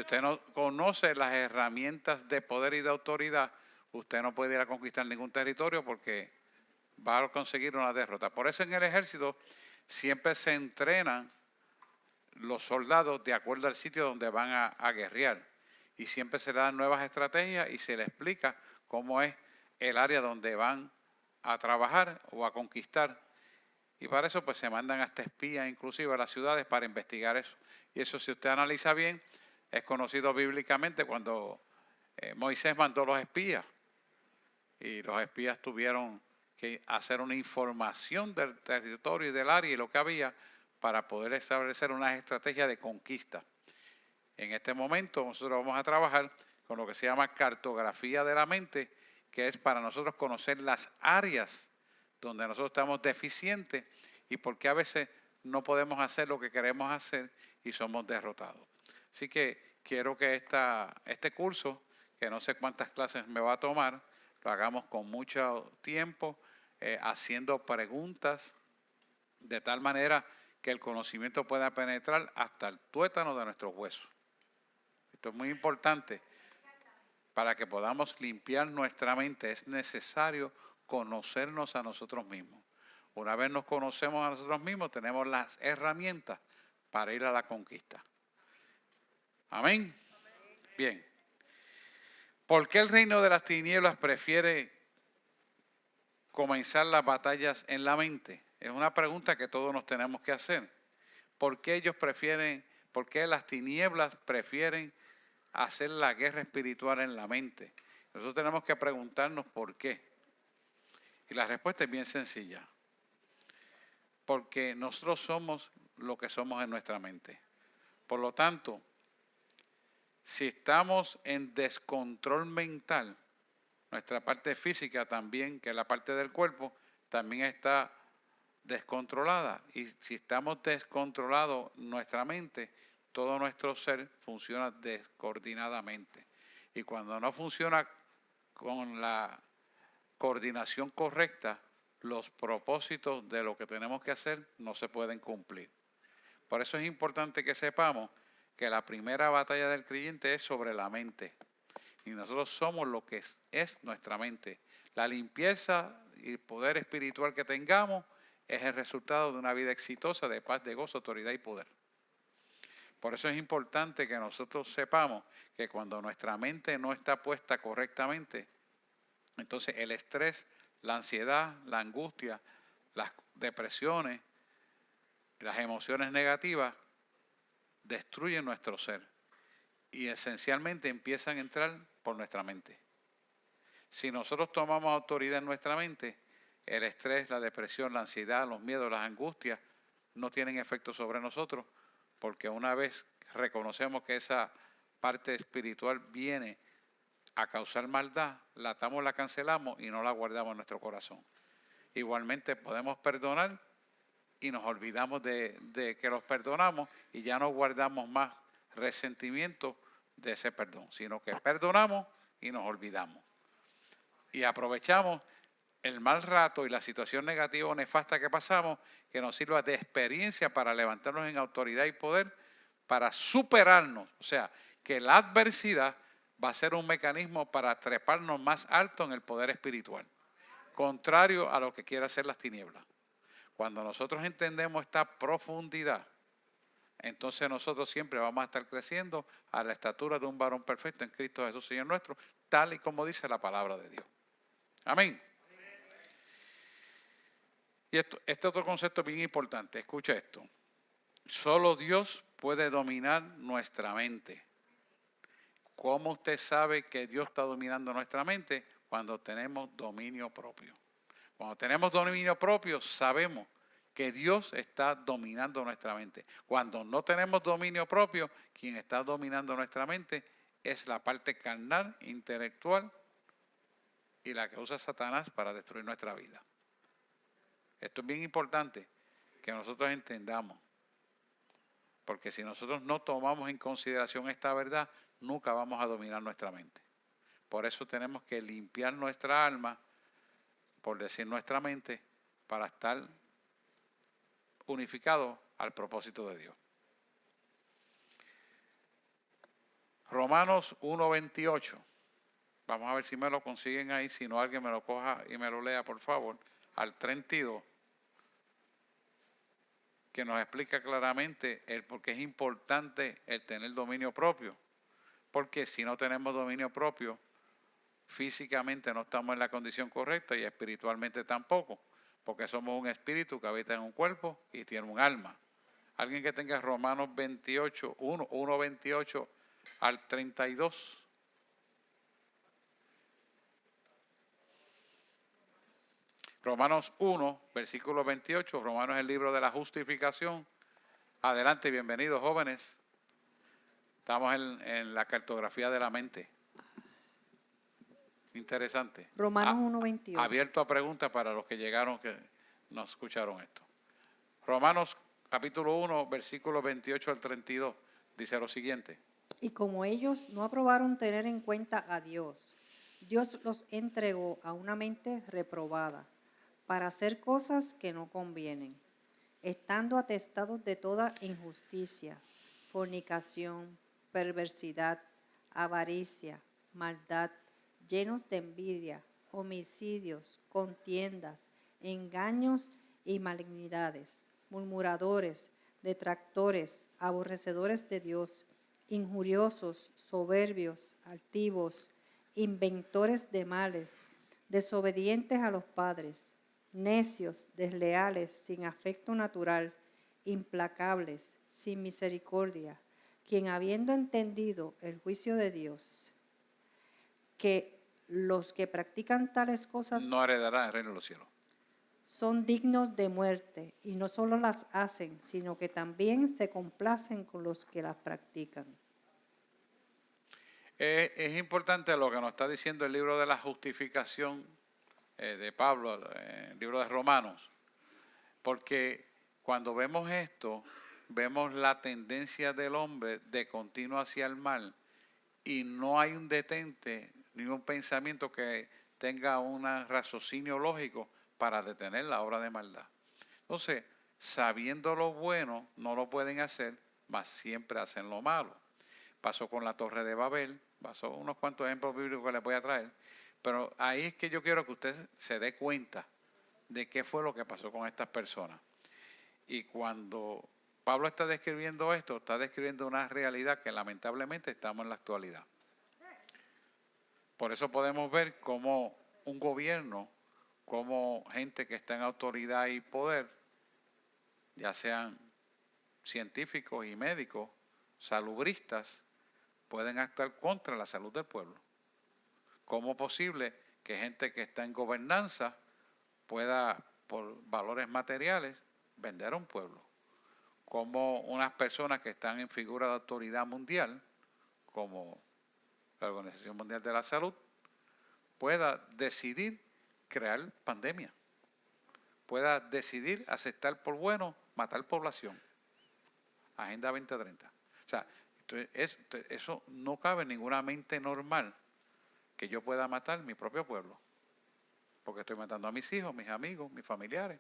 usted no conoce las herramientas de poder y de autoridad, usted no puede ir a conquistar ningún territorio porque va a conseguir una derrota. Por eso en el ejército siempre se entrenan los soldados de acuerdo al sitio donde van a guerrear. Y siempre se le dan nuevas estrategias y se les explica cómo es el área donde van a trabajar o a conquistar. Y para eso pues se mandan hasta espías inclusive a las ciudades para investigar eso. Y eso, si usted analiza bien, es conocido bíblicamente cuando Moisés mandó los espías. Y los espías tuvieron que hacer una información del territorio y del área y lo que había para poder establecer una estrategia de conquista. En este momento nosotros vamos a trabajar con lo que se llama cartografía de la mente, que es para nosotros conocer las áreas donde nosotros estamos deficientes y por qué a veces no podemos hacer lo que queremos hacer y somos derrotados. Así que quiero que este curso, que no sé cuántas clases me va a tomar, lo hagamos con mucho tiempo, haciendo preguntas de tal manera que el conocimiento pueda penetrar hasta el tuétano de nuestros huesos. Esto es muy importante. Para que podamos limpiar nuestra mente es necesario conocernos a nosotros mismos. Una vez nos conocemos a nosotros mismos, tenemos las herramientas para ir a la conquista. Amén. Bien. ¿Por qué el reino de las tinieblas prefiere comenzar las batallas en la mente? Es una pregunta que todos nos tenemos que hacer. ¿Por qué por qué las tinieblas prefieren hacer la guerra espiritual en la mente? Nosotros tenemos que preguntarnos por qué. Y la respuesta es bien sencilla. Porque nosotros somos lo que somos en nuestra mente. Por lo tanto, si estamos en descontrol mental, nuestra parte física también, que es la parte del cuerpo, también está descontrolada. Y si estamos descontrolados nuestra mente, todo nuestro ser funciona descoordinadamente. Y cuando no funciona con la coordinación correcta, los propósitos de lo que tenemos que hacer no se pueden cumplir. Por eso es importante que sepamos que la primera batalla del creyente es sobre la mente. Y nosotros somos lo que es nuestra mente. La limpieza y el poder espiritual que tengamos es el resultado de una vida exitosa de paz, de gozo, autoridad y poder. Por eso es importante que nosotros sepamos que cuando nuestra mente no está puesta correctamente, entonces el estrés, la ansiedad, la angustia, las depresiones, las emociones negativas destruyen nuestro ser y esencialmente empiezan a entrar por nuestra mente. Si nosotros tomamos autoridad en nuestra mente, el estrés, la depresión, la ansiedad, los miedos, las angustias no tienen efecto sobre nosotros, porque una vez reconocemos que esa parte espiritual viene a causar maldad, la atamos, la cancelamos y no la guardamos en nuestro corazón. Igualmente podemos perdonar y nos olvidamos de que los perdonamos y ya no guardamos más resentimiento de ese perdón, sino que perdonamos y nos olvidamos. Y aprovechamos el mal rato y la situación negativa o nefasta que pasamos, que nos sirva de experiencia para levantarnos en autoridad y poder, para superarnos. O sea, que la adversidad va a ser un mecanismo para treparnos más alto en el poder espiritual, contrario a lo que quiere hacer las tinieblas. Cuando nosotros entendemos esta profundidad, entonces nosotros siempre vamos a estar creciendo a la estatura de un varón perfecto en Cristo Jesús, Señor nuestro, tal y como dice la palabra de Dios. Amén. Y este otro concepto bien importante, escucha esto. Solo Dios puede dominar nuestra mente. ¿Cómo usted sabe que Dios está dominando nuestra mente? Cuando tenemos dominio propio. Cuando tenemos dominio propio, sabemos que Dios está dominando nuestra mente. Cuando no tenemos dominio propio, quien está dominando nuestra mente es la parte carnal, intelectual y la que usa Satanás para destruir nuestra vida. Esto es bien importante que nosotros entendamos. Porque si nosotros no tomamos en consideración esta verdad, nunca vamos a dominar nuestra mente. Por eso tenemos que limpiar nuestra alma, por decir nuestra mente, para estar unificados al propósito de Dios. Romanos 1:28. Vamos a ver si me lo consiguen ahí, si no alguien me lo coja y me lo lea, por favor, al 32, que nos explica claramente el por qué es importante el tener dominio propio. Porque si no tenemos dominio propio, físicamente no estamos en la condición correcta y espiritualmente tampoco, porque somos un espíritu que habita en un cuerpo y tiene un alma. Alguien que tenga Romanos 28, 1:28 al 32. Romanos 1, versículo 28. Romanos es el libro de la justificación. Adelante, bienvenidos jóvenes. Estamos en la cartografía de la mente. Interesante. Romanos 1:28. Abierto a preguntas para los que llegaron, que no escucharon esto. Romanos capítulo 1, versículo 28 al 32. Dice lo siguiente. Y como ellos no aprobaron tener en cuenta a Dios, Dios los entregó a una mente reprobada para hacer cosas que no convienen, estando atestados de toda injusticia, fornicación, perversidad, avaricia, maldad, llenos de envidia, homicidios, contiendas, engaños y malignidades, murmuradores, detractores, aborrecedores de Dios, injuriosos, soberbios, altivos, inventores de males, desobedientes a los padres, necios, desleales, sin afecto natural, implacables, sin misericordia, quien habiendo entendido el juicio de Dios, que los que practican tales cosas No heredará el reino de los cielos. son dignos de muerte, y no solo las hacen, sino que también se complacen con los que las practican. Es importante lo que nos está diciendo el libro de la justificación de Pablo, el libro de Romanos, porque cuando vemos esto, vemos la tendencia del hombre de continuo hacia el mal y no hay un detente ni un pensamiento que tenga un raciocinio lógico para detener la obra de maldad. Entonces, sabiendo lo bueno, no lo pueden hacer, mas siempre hacen lo malo. Pasó con la Torre de Babel, pasó unos cuantos ejemplos bíblicos que les voy a traer, pero ahí es que yo quiero que usted se dé cuenta de qué fue lo que pasó con estas personas. Y cuando Pablo está describiendo esto, está describiendo una realidad que lamentablemente estamos en la actualidad. Por eso podemos ver cómo un gobierno, como gente que está en autoridad y poder, ya sean científicos y médicos, salubristas, pueden actuar contra la salud del pueblo. ¿Cómo es posible que gente que está en gobernanza pueda, por valores materiales, vender a un pueblo? ¿Cómo unas personas que están en figura de autoridad mundial, como la Organización Mundial de la Salud, pueda decidir crear pandemia? Pueda decidir aceptar por bueno matar población. Agenda 2030. O sea, eso no cabe en ninguna mente normal que yo pueda matar mi propio pueblo. Porque estoy matando a mis hijos, mis amigos, mis familiares.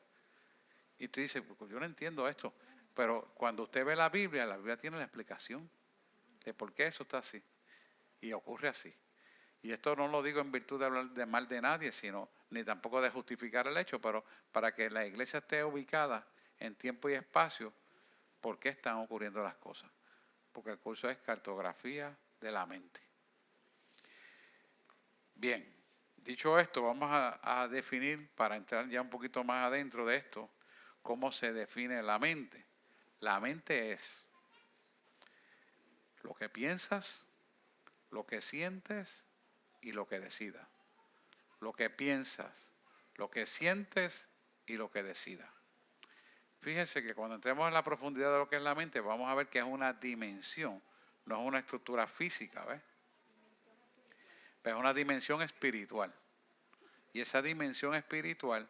Y tú dices, pues yo no entiendo esto. Pero cuando usted ve la Biblia tiene la explicación de por qué eso está así. Y ocurre así. Y esto no lo digo en virtud de hablar de mal de nadie, sino ni tampoco de justificar el hecho, pero para que la iglesia esté ubicada en tiempo y espacio, ¿por qué están ocurriendo las cosas? Porque el curso es cartografía de la mente. Bien, dicho esto, vamos a definir, para entrar ya un poquito más adentro de esto, cómo se define la mente. La mente es lo que piensas, lo que sientes y lo que decidas. Lo que piensas, lo que sientes y lo que decidas. Fíjense que cuando entremos en la profundidad de lo que es la mente, vamos a ver que es una dimensión, no es una estructura física, ¿ves? Pero es una dimensión espiritual. Y esa dimensión espiritual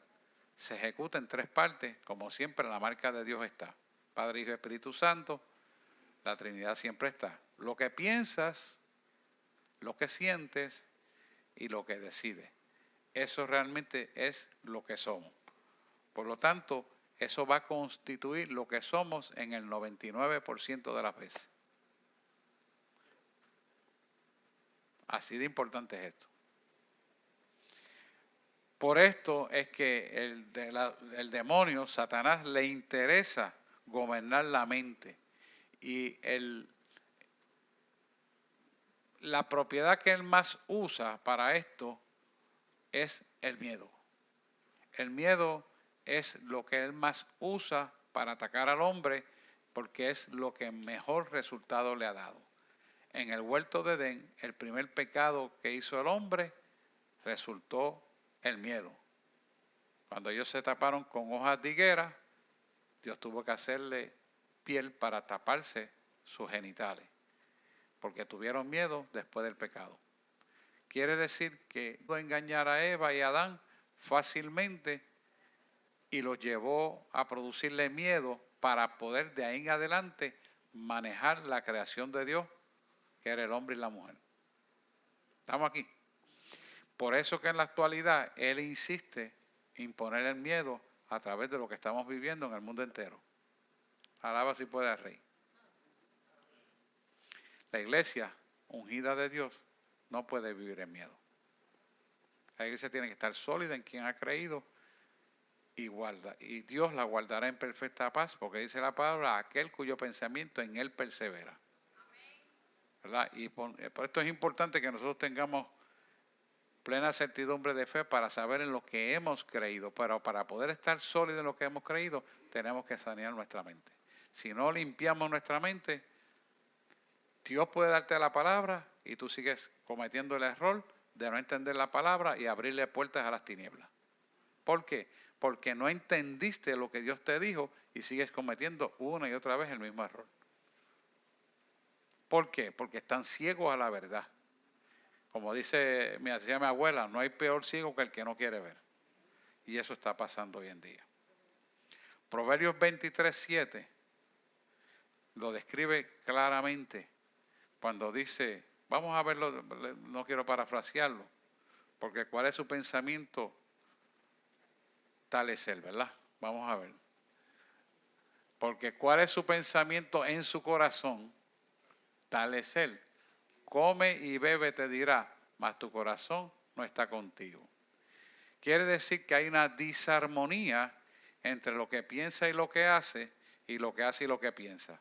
se ejecuta en tres partes, como siempre la marca de Dios está. Padre, Hijo y Espíritu Santo, la Trinidad siempre está. Lo que piensas, lo que sientes y lo que decides. Eso realmente es lo que somos. Por lo tanto, eso va a constituir lo que somos en el 99% de las veces. Así de importante es esto. Por esto es que el demonio, Satanás, le interesa gobernar la mente. Y la propiedad que él más usa para esto es el miedo. El miedo es lo que él más usa para atacar al hombre porque es lo que mejor resultado le ha dado. En el huerto de Edén, el primer pecado que hizo el hombre resultó el miedo. Cuando ellos se taparon con hojas de higuera, Dios tuvo que hacerle piel para taparse sus genitales, porque tuvieron miedo después del pecado. Quiere decir que pudo engañar a Eva y a Adán fácilmente y los llevó a producirle miedo para poder de ahí en adelante manejar la creación de Dios, que era el hombre y la mujer. ¿Estamos aquí? Por eso que en la actualidad Él insiste en poner el miedo a través de lo que estamos viviendo en el mundo entero. Alaba si puede al Rey. La iglesia ungida de Dios no puede vivir en miedo. La iglesia tiene que estar sólida en quien ha creído y Dios la guardará en perfecta paz, porque dice la palabra, aquel cuyo pensamiento en Él persevera. ¿Verdad? Y por esto es importante que nosotros tengamos plena certidumbre de fe para saber en lo que hemos creído, pero para poder estar sólidos en lo que hemos creído, tenemos que sanear nuestra mente. Si no limpiamos nuestra mente, Dios puede darte la palabra y tú sigues cometiendo el error de no entender la palabra y abrirle puertas a las tinieblas. ¿Por qué? Porque no entendiste lo que Dios te dijo y sigues cometiendo una y otra vez el mismo error. ¿Por qué? Porque están ciegos a la verdad. Como decía mi abuela, no hay peor ciego que el que no quiere ver. Y eso está pasando hoy en día. Proverbios 23:7 lo describe claramente cuando dice, vamos a verlo, no quiero parafrasearlo, porque cuál es su pensamiento, tal es él, ¿verdad? Vamos a ver. Porque cuál es su pensamiento en su corazón, tal es él. Come y bebe, te dirá, mas tu corazón no está contigo. Quiere decir que hay una disarmonía entre lo que piensa y lo que hace, y lo que hace y lo que piensa.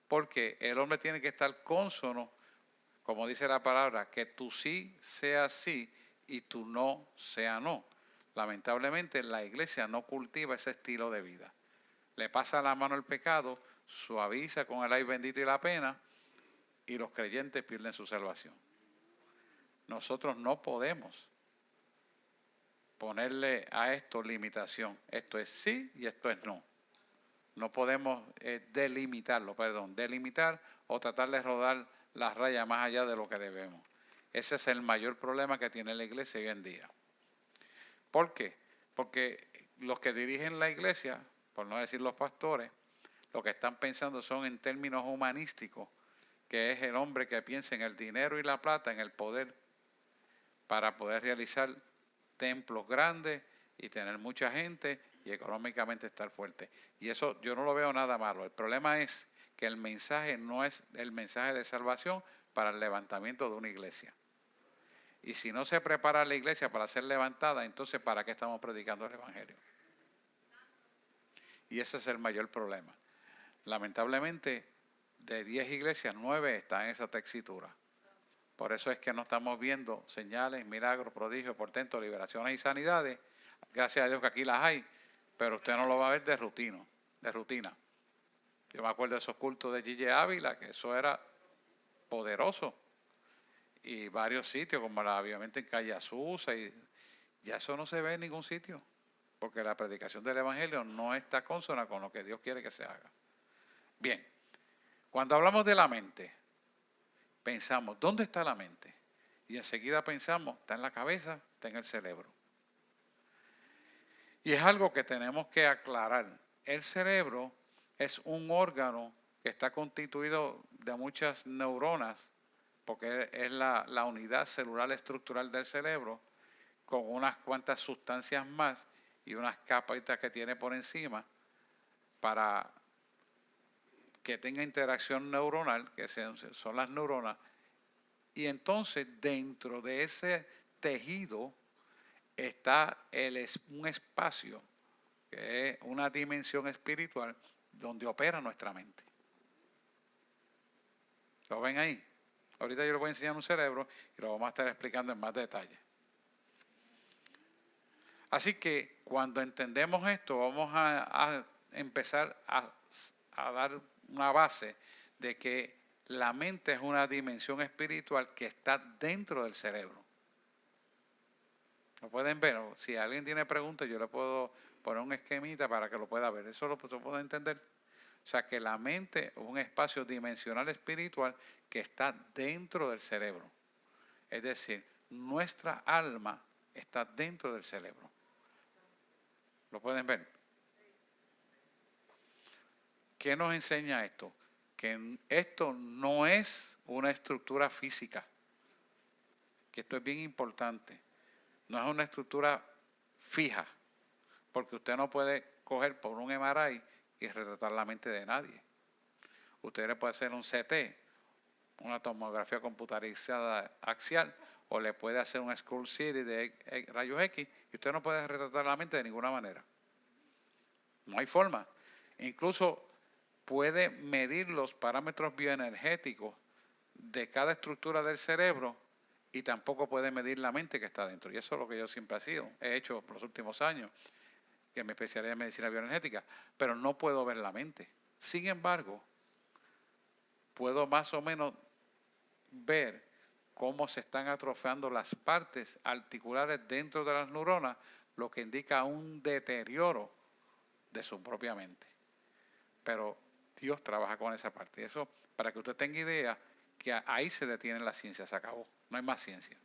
Porque el hombre tiene que estar cónsono, como dice la palabra, que tu sí sea sí y tu no sea no. Lamentablemente la iglesia no cultiva ese estilo de vida. Le pasa la mano el pecado, suaviza con el ay bendito y la pena, y los creyentes pierden su salvación. Nosotros no podemos ponerle a esto limitación. Esto es sí y esto es no. No podemos delimitar o tratar de rodar las rayas más allá de lo que debemos. Ese es el mayor problema que tiene la iglesia hoy en día. ¿Por qué? Porque los que dirigen la iglesia, por no decir los pastores, lo que están pensando son en términos humanísticos, que es el hombre que piensa en el dinero y la plata, en el poder, para poder realizar templos grandes y tener mucha gente y económicamente estar fuerte. Y eso yo no lo veo nada malo. El problema es que el mensaje no es el mensaje de salvación para el levantamiento de una iglesia. Y si no se prepara la iglesia para ser levantada, entonces ¿para qué estamos predicando el evangelio? Y ese es el mayor problema. Lamentablemente, de 10 iglesias, 9 están en esa tesitura. Por eso es que no estamos viendo señales, milagros, prodigios, portentos, liberaciones y sanidades. Gracias a Dios que aquí las hay, pero usted no lo va a ver de rutina. Yo me acuerdo de esos cultos de Gille Ávila, que eso era poderoso. Y varios sitios, como obviamente en Calle Azusa, y ya eso no se ve en ningún sitio, porque la predicación del evangelio no está consona con lo que Dios quiere que se haga. Bien, cuando hablamos de la mente, pensamos, ¿dónde está la mente? Y enseguida pensamos, está en la cabeza, está en el cerebro. Y es algo que tenemos que aclarar. El cerebro es un órgano que está constituido de muchas neuronas, porque es la unidad celular estructural del cerebro, con unas cuantas sustancias más y unas capas que tiene por encima para que tenga interacción neuronal, que son las neuronas, Y entonces dentro de ese tejido está un espacio, que es una dimensión espiritual donde opera nuestra mente. ¿Lo ven ahí? Ahorita yo les voy a enseñar un cerebro y lo vamos a estar explicando en más detalle. Así que cuando entendemos esto, vamos a empezar a dar una base de que la mente es una dimensión espiritual que está dentro del cerebro. ¿Lo pueden ver? Si alguien tiene preguntas, yo le puedo poner un esquemita para que lo pueda ver. ¿Eso lo puedo entender? O sea, que la mente es un espacio dimensional espiritual que está dentro del cerebro. Es decir, nuestra alma está dentro del cerebro. ¿Lo pueden ver? ¿Qué nos enseña esto? Que esto no es una estructura física. Que esto es bien importante. No es una estructura fija. Porque usted no puede coger por un MRI y retratar la mente de nadie. Usted le puede hacer un CT, una tomografía computarizada axial, o le puede hacer un Skull City de rayos X, y usted no puede retratar la mente de ninguna manera. No hay forma. Incluso puede medir los parámetros bioenergéticos de cada estructura del cerebro y tampoco puede medir la mente que está dentro. Y eso es lo que yo siempre he hecho por los últimos años, que me especialicé en medicina bioenergética, pero no puedo ver la mente. Sin embargo, puedo más o menos ver cómo se están atrofiando las partes articulares dentro de las neuronas, lo que indica un deterioro de su propia mente. Pero Dios trabaja con esa parte. Eso, para que usted tenga idea, que ahí se detiene la ciencia, se acabó. No hay más ciencia.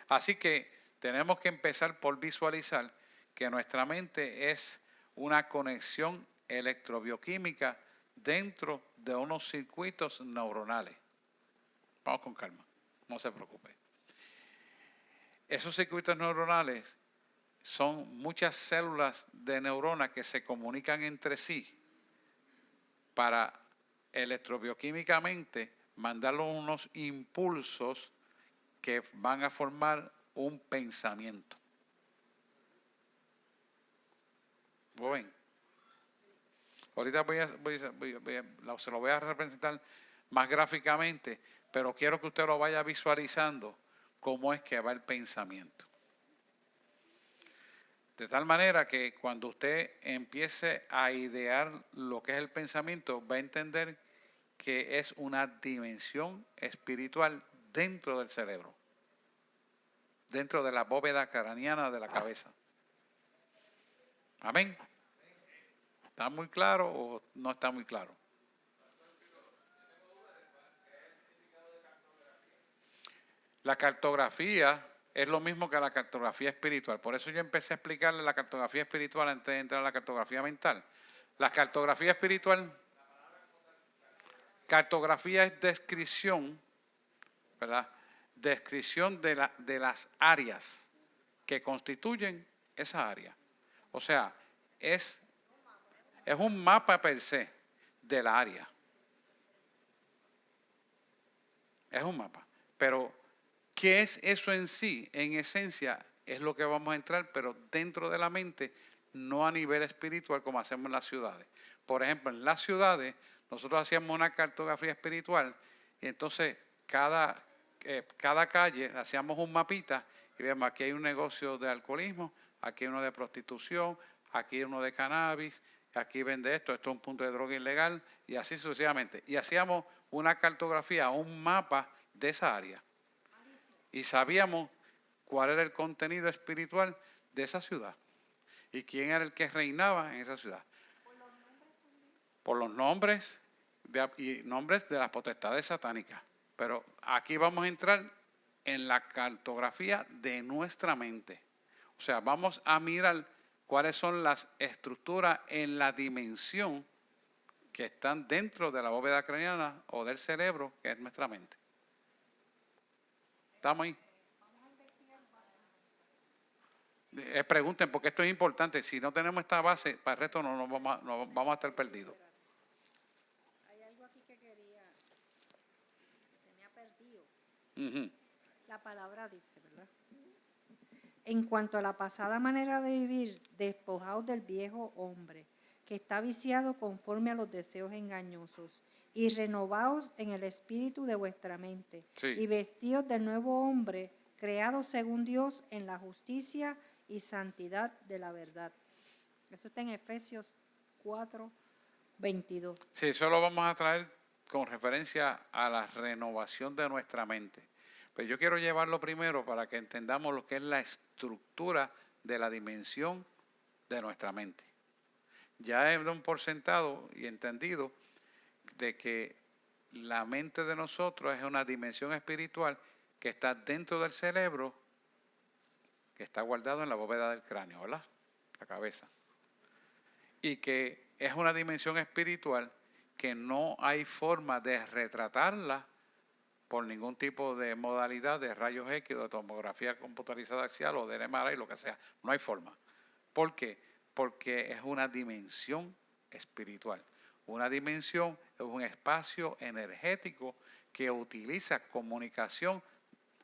Así que tenemos que empezar por visualizar que nuestra mente es una conexión electrobioquímica dentro de unos circuitos neuronales. Vamos con calma, no se preocupe. Esos circuitos neuronales son muchas células de neuronas que se comunican entre sí para electrobioquímicamente mandarle unos impulsos que van a formar un pensamiento. ¿Ven? Ahorita se lo voy a representar más gráficamente, pero quiero que usted lo vaya visualizando cómo es que va el pensamiento. De tal manera que cuando usted empiece a idear lo que es el pensamiento, va a entender que es una dimensión espiritual dentro del cerebro, dentro de la bóveda craneana de la cabeza. Amén. ¿Está muy claro o no está muy claro? La cartografía es lo mismo que la cartografía espiritual. Por eso yo empecé a explicarle la cartografía espiritual antes de entrar a la cartografía mental. La cartografía espiritual, cartografía es descripción, ¿verdad? Descripción de las áreas que constituyen esa área. O sea, es un mapa per se de la área. Es un mapa. Pero, ¿qué es eso en sí? En esencia, es lo que vamos a entrar, pero dentro de la mente, no a nivel espiritual como hacemos en las ciudades. Por ejemplo, en las ciudades, nosotros hacíamos una cartografía espiritual y entonces cada calle hacíamos un mapita y vemos aquí hay un negocio de alcoholismo, aquí hay uno de prostitución, aquí hay uno de cannabis, aquí vende esto es un punto de droga ilegal y así sucesivamente. Y hacíamos una cartografía, un mapa de esa área. Y sabíamos cuál era el contenido espiritual de esa ciudad y quién era el que reinaba en esa ciudad. Por los nombres y nombres de las potestades satánicas. Pero aquí vamos a entrar en la cartografía de nuestra mente. O sea, vamos a mirar cuáles son las estructuras en la dimensión que están dentro de la bóveda craneana o del cerebro, que es nuestra mente. ¿Estamos ahí? Pregunten, porque esto es importante. Si no tenemos esta base, para el resto no vamos a estar perdidos. Hay algo aquí que quería, se me ha perdido. Ujú. La palabra dice, ¿verdad? En cuanto a la pasada manera de vivir, despojaos del viejo hombre, que está viciado conforme a los deseos engañosos, y renovaos en el espíritu de vuestra mente, Sí. y vestíos del nuevo hombre, creado según Dios en la justicia y santidad de la verdad. Eso está en Efesios 4, 22. Sí, eso lo vamos a traer con referencia a la renovación de nuestra mente. Pero yo quiero llevarlo primero para que entendamos lo que es la estructura de la dimensión de nuestra mente. Ya he dado un por sentado y entendido de que la mente de nosotros es una dimensión espiritual que está dentro del cerebro, que está guardado en la bóveda del cráneo, ¿verdad? La cabeza. Y que es una dimensión espiritual que no hay forma de retratarla por ningún tipo de modalidad de rayos X, de tomografía computarizada axial o de MRI, lo que sea. No hay forma. ¿Por qué? Porque es una dimensión espiritual. Una dimensión es un espacio energético que utiliza comunicación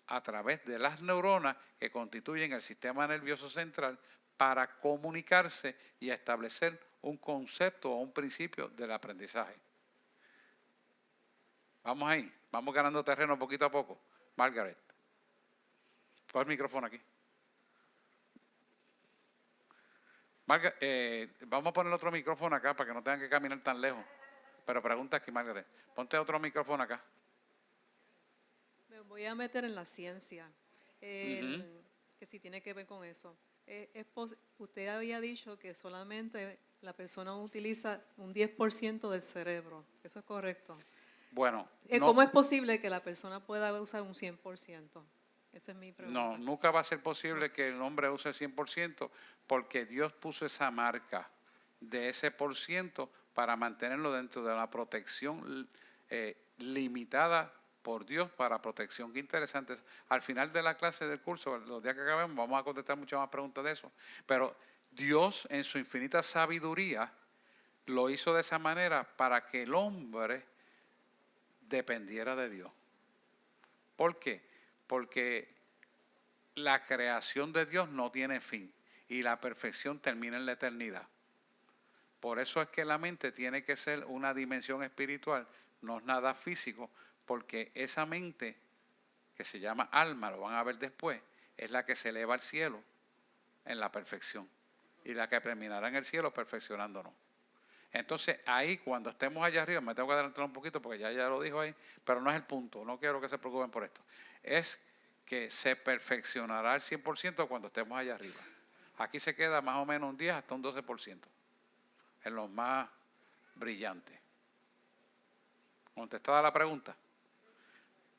a través de las neuronas que constituyen el sistema nervioso central para comunicarse y establecer un concepto o un principio del aprendizaje. Vamos ahí, vamos ganando terreno poquito a poco. Margaret, pon el micrófono aquí. Vamos a poner otro micrófono acá para que no tengan que caminar tan lejos. Pero pregunta aquí, Margaret. Ponte otro micrófono acá. Me voy a meter en la ciencia, que si tiene que ver con eso. Usted había dicho que solamente la persona utiliza un 10% del cerebro. ¿Eso es correcto? Bueno, ¿Cómo es posible que la persona pueda usar un 100%? Esa es mi pregunta. no, nunca va a ser posible que el hombre use el 100% porque Dios puso esa marca de ese por ciento para mantenerlo dentro de la protección limitada por Dios para protección. Qué interesante. Al final de la clase del curso, los días que acabemos, vamos a contestar muchas más preguntas de eso. Pero Dios en su infinita sabiduría lo hizo de esa manera para que el hombre dependiera de Dios. ¿Por qué? Porque la creación de Dios no tiene fin y la perfección termina en la eternidad. Por eso es que la mente tiene que ser una dimensión espiritual, no es nada físico, porque esa mente, que se llama alma, lo van a ver después, es la que se eleva al cielo en la perfección y la que terminará en el cielo perfeccionándonos. Entonces ahí cuando estemos allá arriba, me tengo que adelantar un poquito porque ya lo dijo ahí, pero no es el punto, no quiero que se preocupen por esto. Es que se perfeccionará al 100% cuando estemos allá arriba. Aquí se queda más o menos un 10 hasta un 12%, en los más brillantes. Contestada la pregunta.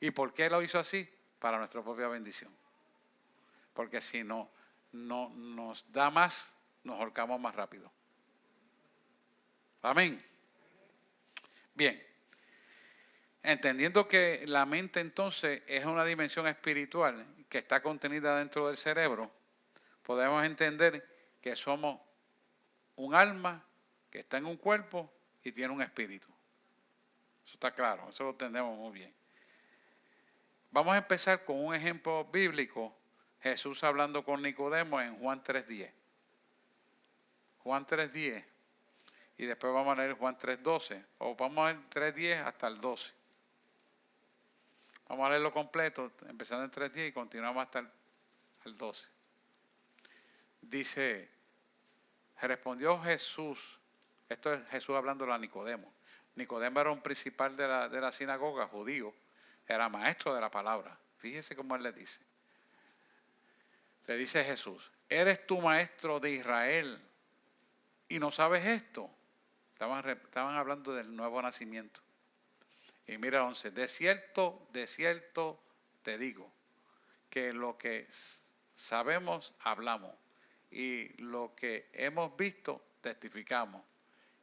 ¿Y por qué lo hizo así? Para nuestra propia bendición. Porque si no nos da más, nos ahorcamos más rápido. Amén. Bien. Entendiendo que la mente entonces es una dimensión espiritual que está contenida dentro del cerebro, podemos entender que somos un alma que está en un cuerpo y tiene un espíritu. Eso está claro, eso lo entendemos muy bien. Vamos a empezar con un ejemplo bíblico. Jesús hablando con Nicodemo en Juan 3:10. Juan 3:10. Y después vamos a leer Juan 3:12. O vamos a leer 3:10 hasta el 12. Vamos a leerlo completo, empezando en 3:10 y continuamos hasta el 12. Dice, respondió Jesús, esto es Jesús hablando a Nicodemo. Nicodemo era un principal de la sinagoga, judío, era maestro de la palabra. Fíjese cómo él le dice. Le dice Jesús, ¿eres tú maestro de Israel y no sabes esto? Estaban hablando del nuevo nacimiento. Y mira 11, de cierto te digo, que lo que sabemos hablamos y lo que hemos visto testificamos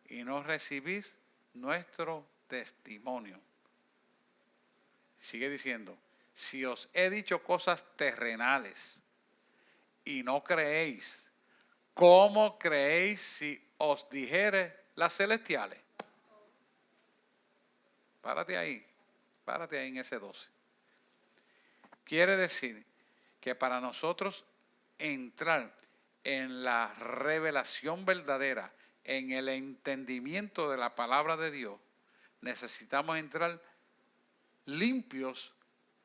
y no recibís nuestro testimonio. Sigue diciendo, si os he dicho cosas terrenales y no creéis, ¿cómo creéis si os dijere las celestiales? Párate ahí en ese 12. Quiere decir que para nosotros entrar en la revelación verdadera, en el entendimiento de la palabra de Dios, necesitamos entrar limpios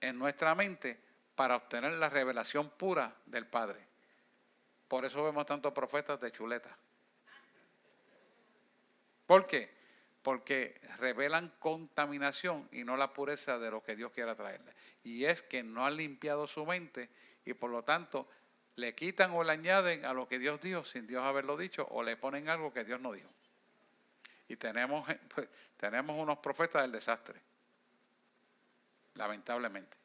en nuestra mente para obtener la revelación pura del Padre. Por eso vemos tantos profetas de chuleta. ¿Por qué? Porque revelan contaminación y no la pureza de lo que Dios quiere traerle. Y es que no han limpiado su mente y por lo tanto le quitan o le añaden a lo que Dios dijo sin Dios haberlo dicho, o le ponen algo que Dios no dijo. Y tenemos unos profetas del desastre, lamentablemente.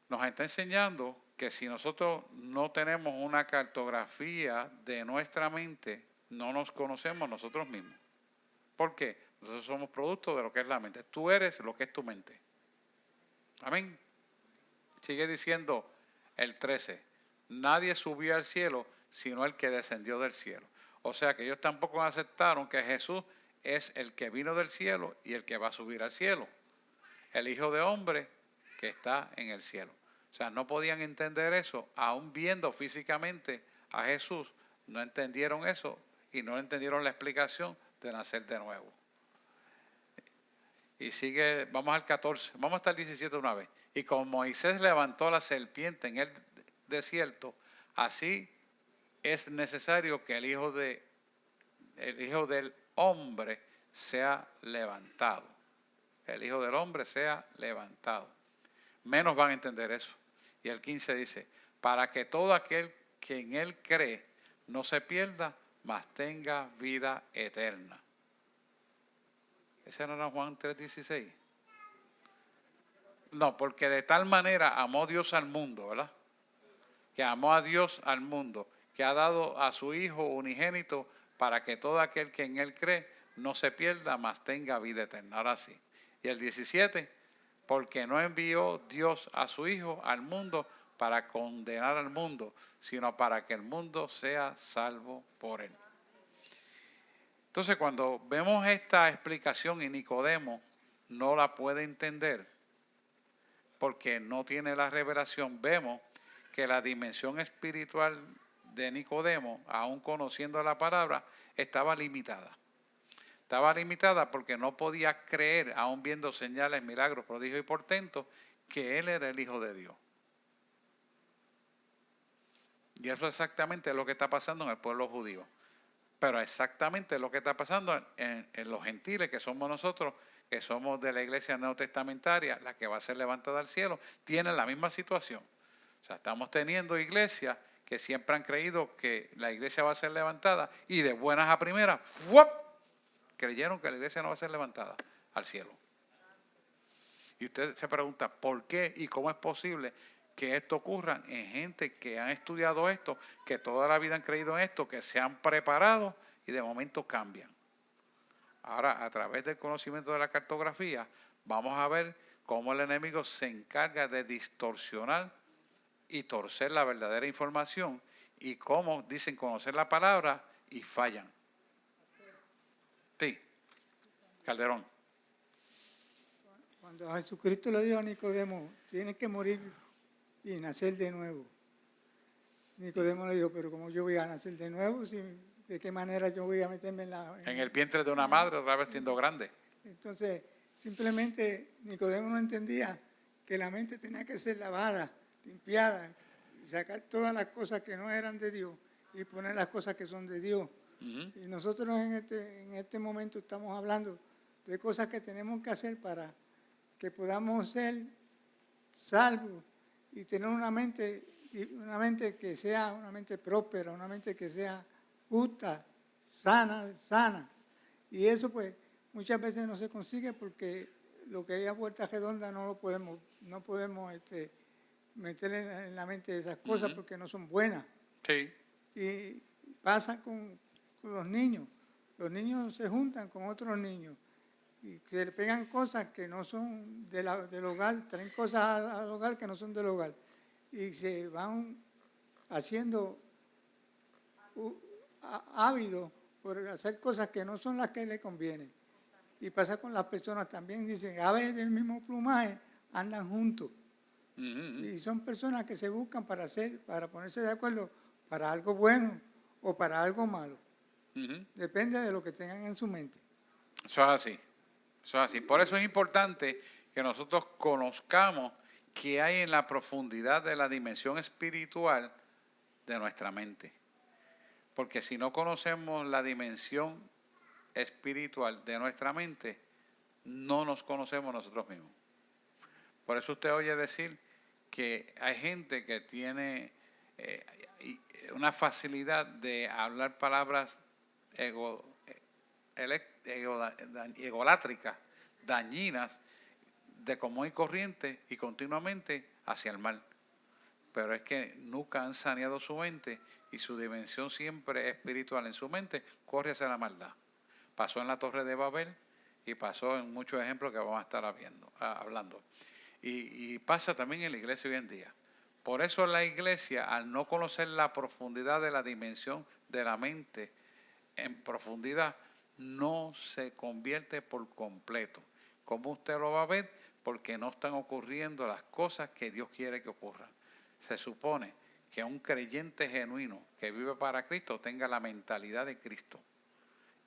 Nos está enseñando que si nosotros no tenemos una cartografía de nuestra mente, no nos conocemos nosotros mismos. ¿Por qué? Nosotros somos producto de lo que es la mente. Tú eres lo que es tu mente. Amén. Sigue diciendo el 13. Nadie subió al cielo sino el que descendió del cielo. O sea que ellos tampoco aceptaron que Jesús es el que vino del cielo y el que va a subir al cielo. El Hijo de Hombre que está en el cielo. O sea, no podían entender eso, aún viendo físicamente a Jesús, no entendieron eso y no entendieron la explicación de nacer de nuevo. Y sigue, vamos al 14, vamos hasta el 17 una vez. Y como Moisés levantó la serpiente en el desierto, así es necesario que el Hijo del Hombre sea levantado. El Hijo del Hombre sea levantado. Menos van a entender eso. Y el 15 dice, para que todo aquel que en Él cree no se pierda, mas tenga vida eterna. ¿Ese no era Juan 3:16? No, porque de tal manera amó Dios al mundo, ¿verdad? Que amó a Dios al mundo, que ha dado a su Hijo unigénito para que todo aquel que en Él cree no se pierda, mas tenga vida eterna. Ahora sí. Y el 17, porque no envió Dios a su Hijo al mundo para condenar al mundo, sino para que el mundo sea salvo por Él. Entonces, cuando vemos esta explicación y Nicodemo no la puede entender porque no tiene la revelación, vemos que la dimensión espiritual de Nicodemo, aún conociendo la palabra, estaba limitada. Estaba limitada porque no podía creer, aún viendo señales, milagros, prodigios y portentos, que él era el Hijo de Dios. Y eso es exactamente lo que está pasando en el pueblo judío. Pero exactamente lo que está pasando en los gentiles, que somos nosotros, que somos de la iglesia neotestamentaria, la que va a ser levantada al cielo, tienen la misma situación. O sea, estamos teniendo iglesias que siempre han creído que la iglesia va a ser levantada y de buenas a primeras, ¡fuap!, creyeron que la iglesia no va a ser levantada al cielo. Y usted se pregunta, ¿por qué y cómo es posible que esto ocurra en gente que han estudiado esto, que toda la vida han creído en esto, que se han preparado y de momento cambian? Ahora, a través del conocimiento de la cartografía, vamos a ver cómo el enemigo se encarga de distorsionar y torcer la verdadera información y cómo dicen conocer la palabra y fallan. Sí, Calderón. Cuando Jesucristo le dijo a Nicodemo, tienes que morir y nacer de nuevo. Nicodemo le dijo, pero ¿cómo yo voy a nacer de nuevo? ¿De qué manera yo voy a meterme en el vientre de una madre otra vez siendo grande? Entonces, simplemente Nicodemo no entendía que la mente tenía que ser lavada, limpiada, y sacar todas las cosas que no eran de Dios y poner las cosas que son de Dios. Y nosotros en este momento estamos hablando de cosas que tenemos que hacer para que podamos ser salvos y tener una mente que sea una mente próspera, una mente que sea justa, sana. Y eso pues muchas veces no se consigue porque lo que hay a puerta redonda no podemos meter en la mente esas cosas porque no son buenas. Sí. Y pasa con los niños. Los niños se juntan con otros niños y se le pegan cosas que no son del hogar, traen cosas al hogar que no son del hogar y se van haciendo ávidos por hacer cosas que no son las que le convienen. Y pasa con las personas también, dicen, aves del mismo plumaje, andan juntos. Ujú, ujú. Y son personas que se buscan para ponerse de acuerdo para algo bueno o para algo malo. Ujú. Depende de lo que tengan en su mente. Eso es así. Eso es así. Por eso es importante que nosotros conozcamos qué hay en la profundidad de la dimensión espiritual de nuestra mente. Porque si no conocemos la dimensión espiritual de nuestra mente, no nos conocemos nosotros mismos. Por eso usted oye decir que hay gente que tiene una facilidad de hablar palabras egolátricas, dañinas, de común y corriente y continuamente hacia el mal. Pero es que nunca han saneado su mente y su dimensión siempre espiritual en su mente corre hacia la maldad. Pasó en la Torre de Babel y pasó en muchos ejemplos que vamos a estar hablando. Y pasa también en la iglesia hoy en día. Por eso la iglesia, al no conocer la profundidad de la dimensión de la mente en profundidad, no se convierte por completo. ¿Cómo usted lo va a ver? Porque no están ocurriendo las cosas que Dios quiere que ocurran. Se supone que un creyente genuino que vive para Cristo tenga la mentalidad de Cristo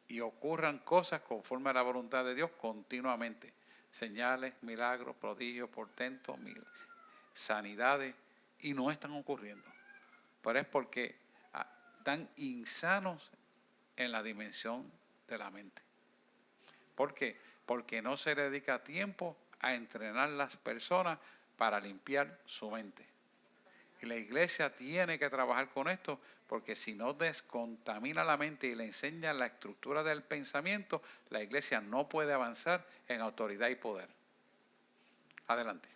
y ocurran cosas conforme a la voluntad de Dios continuamente. Señales, milagros, prodigios, portentos, sanidades, y no están ocurriendo. Pero es porque están insanos en la dimensión de la mente. ¿Por qué? Porque no se dedica tiempo a entrenar las personas para limpiar su mente. Y la iglesia tiene que trabajar con esto, porque si no descontamina la mente y le enseña la estructura del pensamiento, la iglesia no puede avanzar en autoridad y poder. Adelante.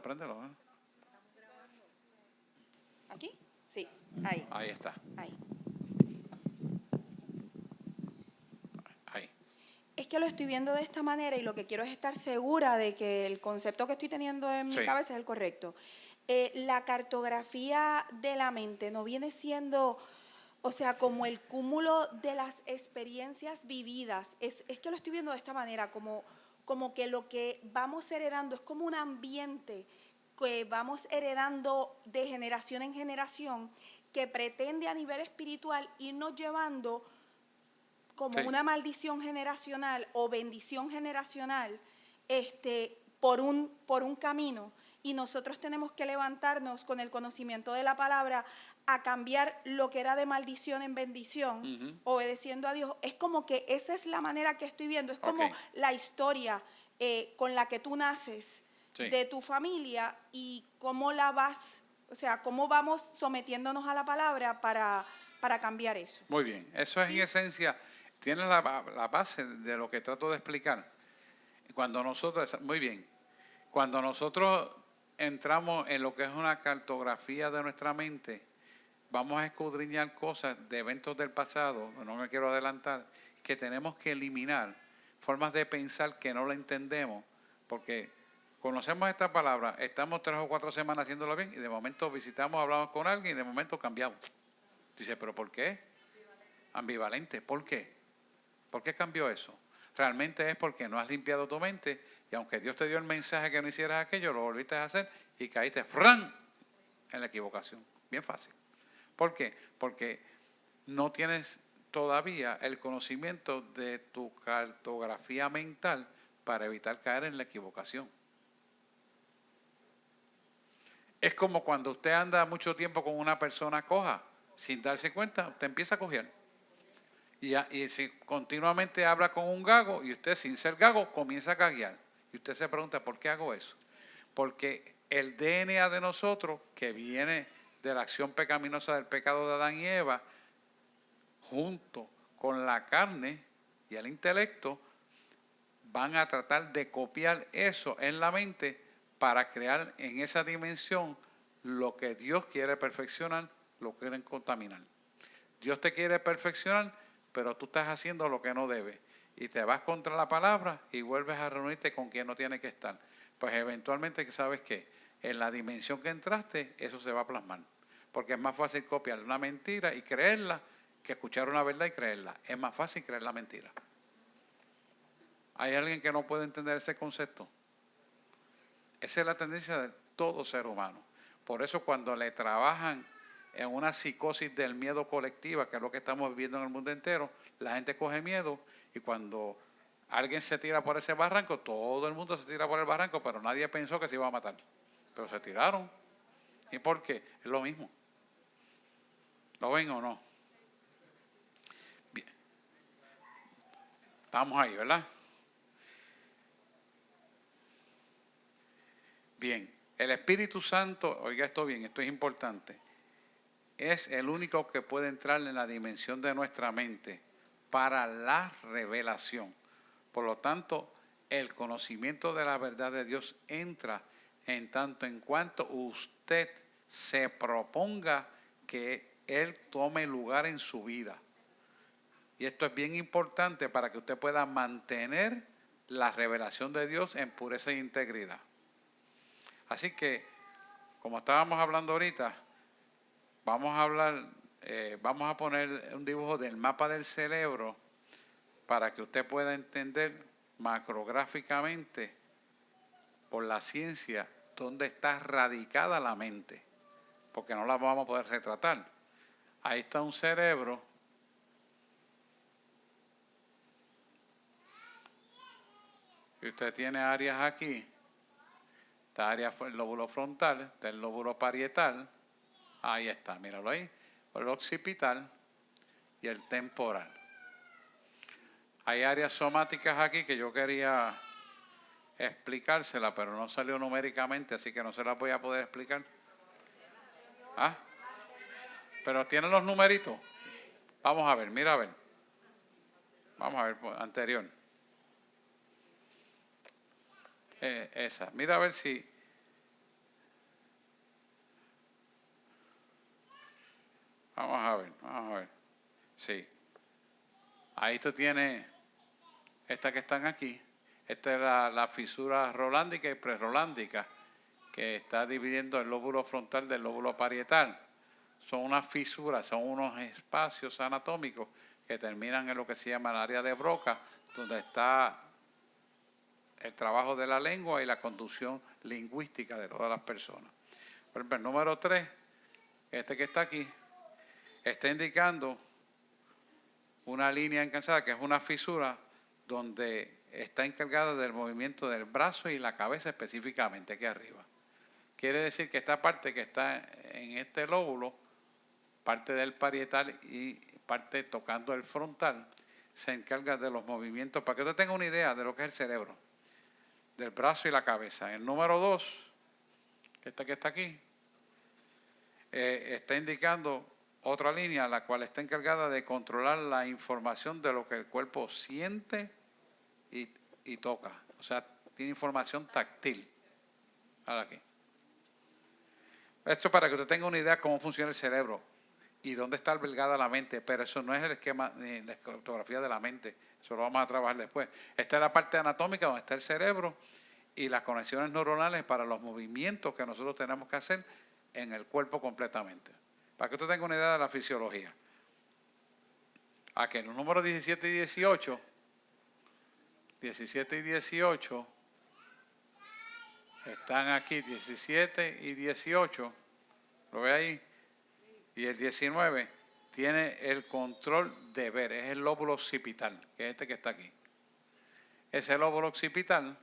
Préndelo. ¿Eh? ¿Aquí? Sí, ahí. Ahí está. Ahí. Ahí. Es que lo estoy viendo de esta manera y lo que quiero es estar segura de que el concepto que estoy teniendo en mi cabeza es el correcto. La cartografía de la mente no viene siendo, o sea, como el cúmulo de las experiencias vividas. Es que lo estoy viendo de esta manera, como que lo que vamos heredando es como un ambiente que vamos heredando de generación en generación que pretende a nivel espiritual irnos llevando como una maldición generacional o bendición generacional por un camino, y nosotros tenemos que levantarnos con el conocimiento de la palabra a cambiar lo que era de maldición en bendición, obedeciendo a Dios. Es como que esa es la manera que estoy viendo, es como la historia con la que tú naces de tu familia y cómo la vas, o sea, cómo vamos sometiéndonos a la palabra para cambiar eso. Muy bien, eso es en esencia, tiene la base de lo que trato de explicar. Cuando nosotros entramos en lo que es una cartografía de nuestra mente, vamos a escudriñar cosas de eventos del pasado, no me quiero adelantar, que tenemos que eliminar, formas de pensar que no la entendemos, porque conocemos esta palabra, estamos 3 o 4 semanas haciéndolo bien y de momento visitamos, hablamos con alguien y de momento cambiamos. Dice, ¿pero por qué? Ambivalente. ¿Por qué? ¿Por qué cambió eso? Realmente es porque no has limpiado tu mente y aunque Dios te dio el mensaje que no hicieras aquello, lo volviste a hacer y caíste ¡fran! En la equivocación. Bien fácil. ¿Por qué? Porque no tienes todavía el conocimiento de tu cartografía mental para evitar caer en la equivocación. Es como cuando usted anda mucho tiempo con una persona coja, sin darse cuenta, usted empieza a cojear. Y si continuamente habla con un gago y usted sin ser gago comienza a gaguear. Y usted se pregunta, ¿por qué hago eso? Porque el DNA de nosotros, que viene de la acción pecaminosa del pecado de Adán y Eva, junto con la carne y el intelecto, van a tratar de copiar eso en la mente para crear en esa dimensión lo que Dios quiere perfeccionar, lo quieren contaminar. Dios te quiere perfeccionar, pero tú estás haciendo lo que no debes. Y te vas contra la palabra y vuelves a reunirte con quien no tiene que estar. Pues eventualmente, ¿sabes qué? En la dimensión que entraste, eso se va a plasmar. Porque es más fácil copiar una mentira y creerla que escuchar una verdad y creerla. Es más fácil creer la mentira. ¿Hay alguien que no puede entender ese concepto? Esa es la tendencia de todo ser humano. Por eso cuando le trabajan en una psicosis del miedo colectiva, que es lo que estamos viviendo en el mundo entero, la gente coge miedo y cuando alguien se tira por ese barranco, todo el mundo se tira por el barranco, pero nadie pensó que se iba a matar. Pero se tiraron. ¿Y por qué? Es lo mismo. ¿Lo ven o no? Bien. Estamos ahí, ¿verdad? Bien. El Espíritu Santo, oiga esto bien, esto es importante, es el único que puede entrar en la dimensión de nuestra mente para la revelación. Por lo tanto, el conocimiento de la verdad de Dios entra en tanto en cuanto usted se proponga que Él tome lugar en su vida. Y esto es bien importante para que usted pueda mantener la revelación de Dios en pureza e integridad. Así que, como estábamos hablando ahorita, vamos a poner un dibujo del mapa del cerebro para que usted pueda entender macrográficamente por la ciencia dónde está radicada la mente, porque no la vamos a poder retratar. Ahí está un cerebro y usted tiene áreas aquí. Esta área fue el lóbulo frontal, está el lóbulo parietal, ahí está, míralo ahí, el occipital y el temporal. Hay áreas somáticas aquí que yo quería explicársela, pero no salió numéricamente, así que no se las voy a poder explicar. ¿Ah? Pero tienen los numeritos. Vamos a ver, mira a ver. Vamos a ver, anterior. Esa. Mira a ver si. Vamos a ver. Sí. Ahí tú tienes estas que están aquí. Esta es la fisura rolándica y prerolándica, que está dividiendo el lóbulo frontal del lóbulo parietal. Son unas fisuras, son unos espacios anatómicos que terminan en lo que se llama el área de Broca, donde está el trabajo de la lengua y la conducción lingüística de todas las personas. Por ejemplo, el número 3, este que está aquí, está indicando una línea encansada, que es una fisura donde está encargada del movimiento del brazo y la cabeza específicamente aquí arriba. Quiere decir que esta parte que está en este lóbulo, parte del parietal y parte tocando el frontal, se encarga de los movimientos, para que usted tenga una idea de lo que es el cerebro, del brazo y la cabeza. El número 2, esta que está aquí, está indicando otra línea, la cual está encargada de controlar la información de lo que el cuerpo siente y toca. O sea, tiene información táctil. Ahora aquí. Esto para que usted tenga una idea de cómo funciona el cerebro y dónde está albergada la mente, pero eso no es el esquema ni la cartografía de la mente. Eso lo vamos a trabajar después. Esta es la parte anatómica donde está el cerebro y las conexiones neuronales para los movimientos que nosotros tenemos que hacer en el cuerpo completamente. Para que usted tenga una idea de la fisiología. Aquí en los números 17 y 18, están aquí 17 y 18, ¿lo ve ahí? Y el 19 tiene el control de ver, es el lóbulo occipital, que es este que está aquí. Ese lóbulo occipital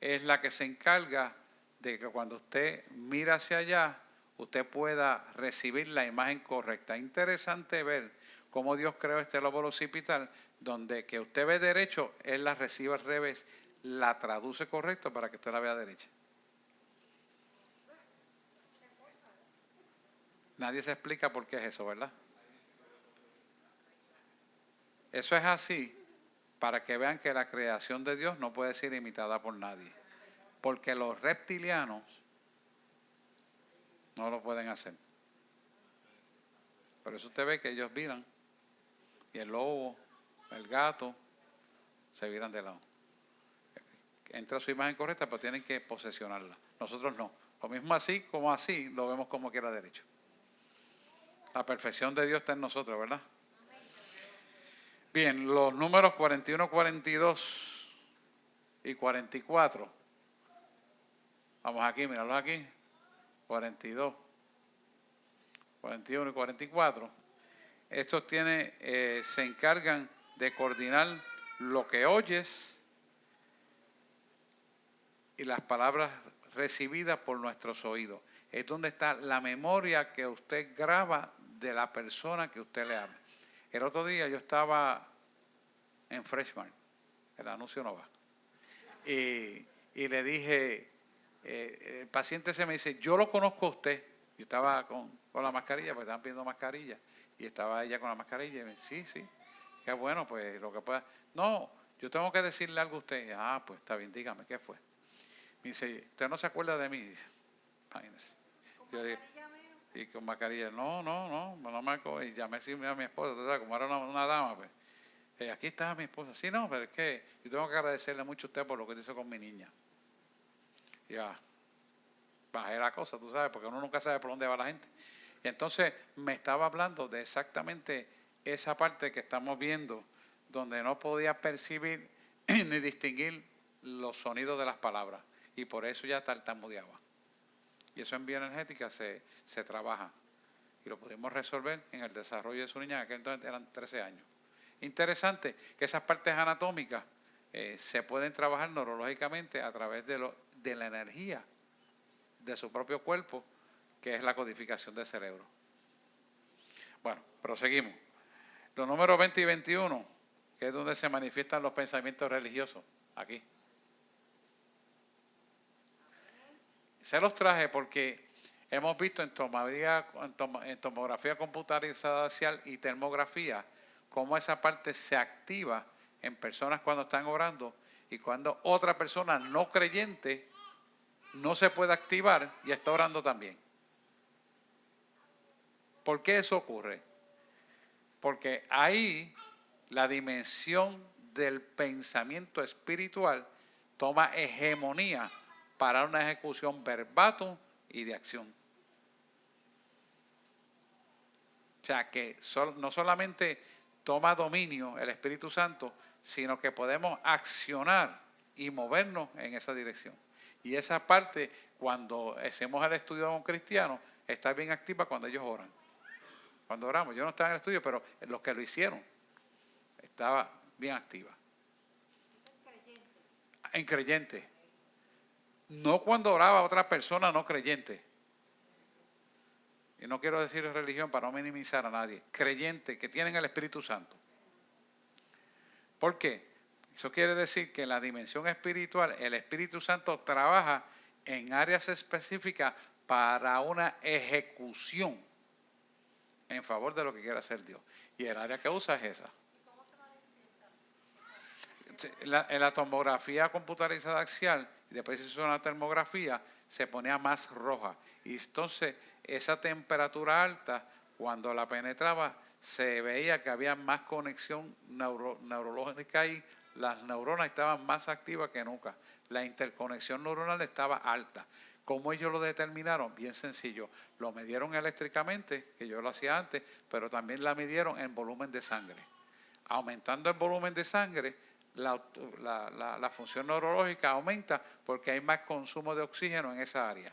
es la que se encarga de que cuando usted mira hacia allá, usted pueda recibir la imagen correcta. Interesante ver cómo Dios creó este lóbulo occipital, donde que usted ve derecho, Él la recibe al revés, la traduce correcto para que usted la vea derecha. Nadie se explica por qué es eso, ¿verdad? Eso es así para que vean que la creación de Dios no puede ser imitada por nadie. Porque los reptilianos no lo pueden hacer. Por eso usted ve que ellos viran y el lobo, el gato, se viran de lado. Entra su imagen correcta, pero tienen que posesionarla. Nosotros no. Lo mismo así como así, lo vemos como quiera derecho. La perfección de Dios está en nosotros, ¿verdad? Bien, los números 41, 42 y 44. Vamos aquí, míralos aquí. 42, 41 y 44. Estos se encargan de coordinar lo que oyes y las palabras recibidas por nuestros oídos. Es donde está la memoria que usted graba de la persona que usted le habla. El otro día yo estaba en Freshman, el anuncio no va, y le dije, el paciente se me dice, yo lo conozco a usted. Yo estaba con la mascarilla, pues estaban pidiendo mascarilla, y estaba ella con la mascarilla, y me dice, sí, qué bueno, pues lo que pueda. No, yo tengo que decirle algo a usted. Ah, pues está bien, dígame, ¿qué fue? Me dice, ¿usted no se acuerda de mí? Imagínese. Yo dije, y con mascarilla, no me acuerdo. Y llamé así a mi esposa, tú sabes, como era una dama, pues. Aquí está mi esposa. Sí, no, pero es que yo tengo que agradecerle mucho a usted por lo que hizo con mi niña. Y ya, bajé la cosa, tú sabes, porque uno nunca sabe por dónde va la gente. Y entonces me estaba hablando de exactamente esa parte que estamos viendo, donde no podía percibir ni distinguir los sonidos de las palabras. Y por eso ya tartamudeaba. Y eso en bioenergética se trabaja. Y lo pudimos resolver en el desarrollo de su niña, que entonces eran 13 años. Interesante que esas partes anatómicas se pueden trabajar neurológicamente a través de la energía de su propio cuerpo, que es la codificación del cerebro. Bueno, proseguimos. Los números 20 y 21, que es donde se manifiestan los pensamientos religiosos, aquí. Se los traje porque hemos visto en tomografía computarizada axial y termografía cómo esa parte se activa en personas cuando están orando y cuando otra persona no creyente no se puede activar y está orando también. ¿Por qué eso ocurre? Porque ahí la dimensión del pensamiento espiritual toma hegemonía para una ejecución verbatim y de acción. O sea que no solamente toma dominio el Espíritu Santo, sino que podemos accionar y movernos en esa dirección. Y esa parte, cuando hacemos el estudio de un cristiano, está bien activa cuando ellos oran. Cuando oramos, yo no estaba en el estudio, pero los que lo hicieron, estaba bien activa. En creyente. No cuando oraba otra persona no creyente. Y no quiero decir religión para no minimizar a nadie. Creyente, que tienen el Espíritu Santo. ¿Por qué? Eso quiere decir que en la dimensión espiritual, el Espíritu Santo trabaja en áreas específicas para una ejecución en favor de lo que quiere hacer Dios. Y el área que usa es esa. En la tomografía computarizada axial, y después se hizo una termografía, se ponía más roja. Y entonces esa temperatura alta, cuando la penetraba, se veía que había más conexión neurológica y las neuronas estaban más activas que nunca. La interconexión neuronal estaba alta. ¿Cómo ellos lo determinaron? Bien sencillo. Lo midieron eléctricamente, que yo lo hacía antes, pero también la midieron en volumen de sangre. Aumentando el volumen de sangre, la función neurológica aumenta porque hay más consumo de oxígeno en esa área.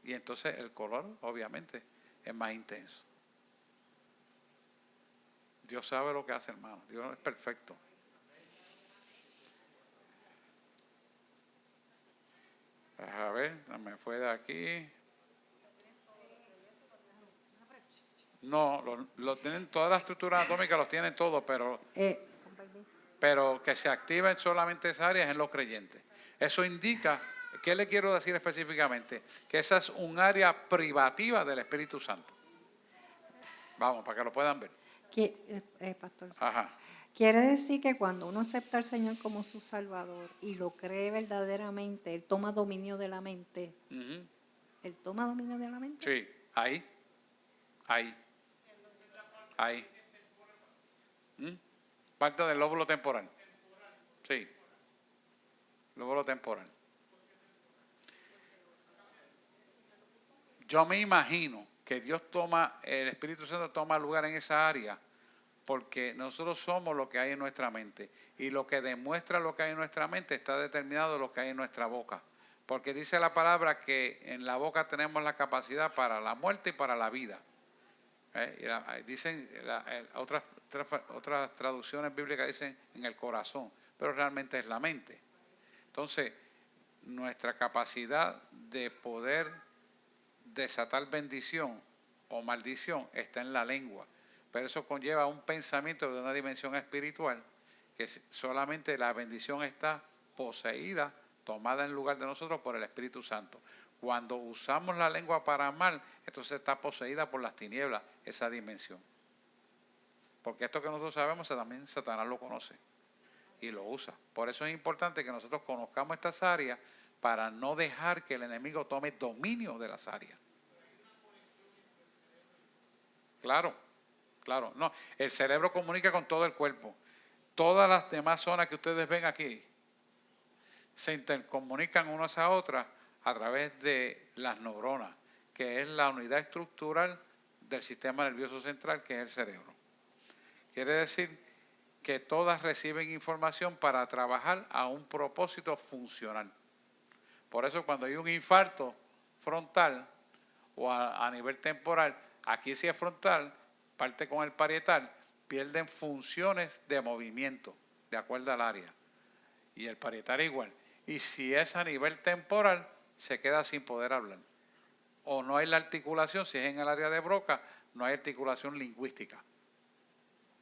Y entonces el color, obviamente, es más intenso. Dios sabe lo que hace, hermano. Dios es perfecto. A ver, me fue de aquí. No, lo tienen, todas las estructuras anatómicas los tienen todos, pero que se activen solamente esas áreas en los creyentes. Eso indica, ¿qué le quiero decir específicamente? Que esa es un área privativa del Espíritu Santo. Vamos, para que lo puedan ver. Pastor. Ajá. Quiere decir que cuando uno acepta al Señor como su Salvador y lo cree verdaderamente, Él toma dominio de la mente. Uh-huh. ¿Él toma dominio de la mente? Sí, ahí. Parte del lóbulo temporal. Sí, lóbulo temporal. Yo me imagino que el Espíritu Santo toma lugar en esa área porque nosotros somos lo que hay en nuestra mente. Y lo que demuestra lo que hay en nuestra mente está determinado lo que hay en nuestra boca. Porque dice la palabra que en la boca tenemos la capacidad para la muerte y para la vida. Dicen otras traducciones bíblicas dicen en el corazón, pero realmente es la mente. Entonces, nuestra capacidad de poder desatar bendición o maldición está en la lengua, pero eso conlleva un pensamiento de una dimensión espiritual, que solamente la bendición está poseída, tomada en lugar de nosotros por el Espíritu Santo. Cuando usamos la lengua para mal, entonces está poseída por las tinieblas, esa dimensión. Porque esto que nosotros sabemos, también Satanás lo conoce y lo usa. Por eso es importante que nosotros conozcamos estas áreas para no dejar que el enemigo tome dominio de las áreas. Claro. No, el cerebro comunica con todo el cuerpo. Todas las demás zonas que ustedes ven aquí se intercomunican unas a otras a través de las neuronas, que es la unidad estructural del sistema nervioso central, que es el cerebro. Quiere decir que todas reciben información para trabajar a un propósito funcional. Por eso cuando hay un infarto frontal o a nivel temporal, aquí sí es frontal, parte con el parietal, pierden funciones de movimiento de acuerdo al área. Y el parietal igual. Y si es a nivel temporal, se queda sin poder hablar. O no hay la articulación, si es en el área de Broca, no hay articulación lingüística.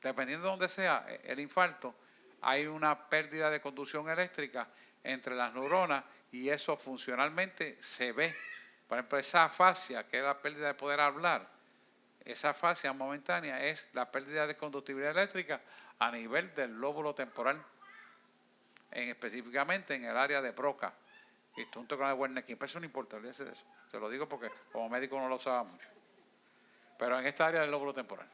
Dependiendo de donde sea el infarto, hay una pérdida de conducción eléctrica entre las neuronas y eso funcionalmente se ve. Por ejemplo, esa afasia, que es la pérdida de poder hablar, esa afasia momentánea es la pérdida de conductividad eléctrica a nivel del lóbulo temporal, específicamente en el área de Broca. Y junto con el Wernicke, pero eso no importa, olvídese de eso. Se lo digo porque como médico no lo usaba mucho. Pero en esta área del lóbulo temporal.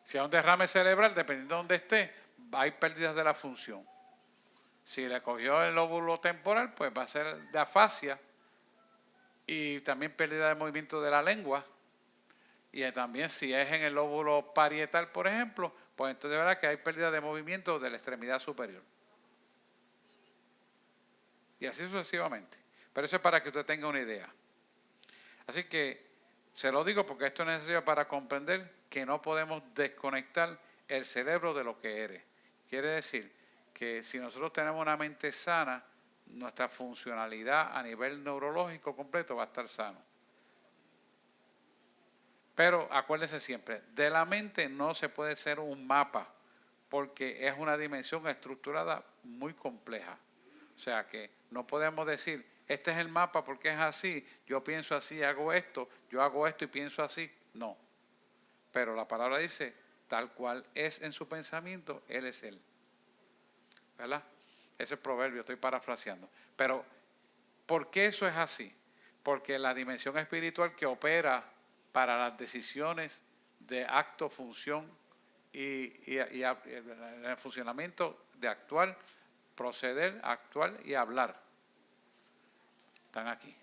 Si hay un derrame cerebral, dependiendo de dónde esté, hay pérdidas de la función. Si le cogió el lóbulo temporal, pues va a ser de afasia y también pérdida de movimiento de la lengua. Y también si es en el lóbulo parietal, por ejemplo, pues entonces verá que hay pérdida de movimiento de la extremidad superior. Y así sucesivamente. Pero eso es para que usted tenga una idea. Así que se lo digo porque esto es necesario para comprender que no podemos desconectar el cerebro de lo que eres. Quiere decir que si nosotros tenemos una mente sana, nuestra funcionalidad a nivel neurológico completo va a estar sano. Pero acuérdese siempre, de la mente no se puede hacer un mapa porque es una dimensión estructurada muy compleja. O sea que no podemos decir, este es el mapa porque es así, yo pienso así, hago esto, yo hago esto y pienso así. No. Pero la palabra dice, tal cual es en su pensamiento, él es él. ¿Verdad? Ese es el proverbio, estoy parafraseando. Pero, ¿por qué eso es así? Porque la dimensión espiritual que opera para las decisiones de acto, función y el funcionamiento de actuar, proceder, actuar y hablar, están aquí,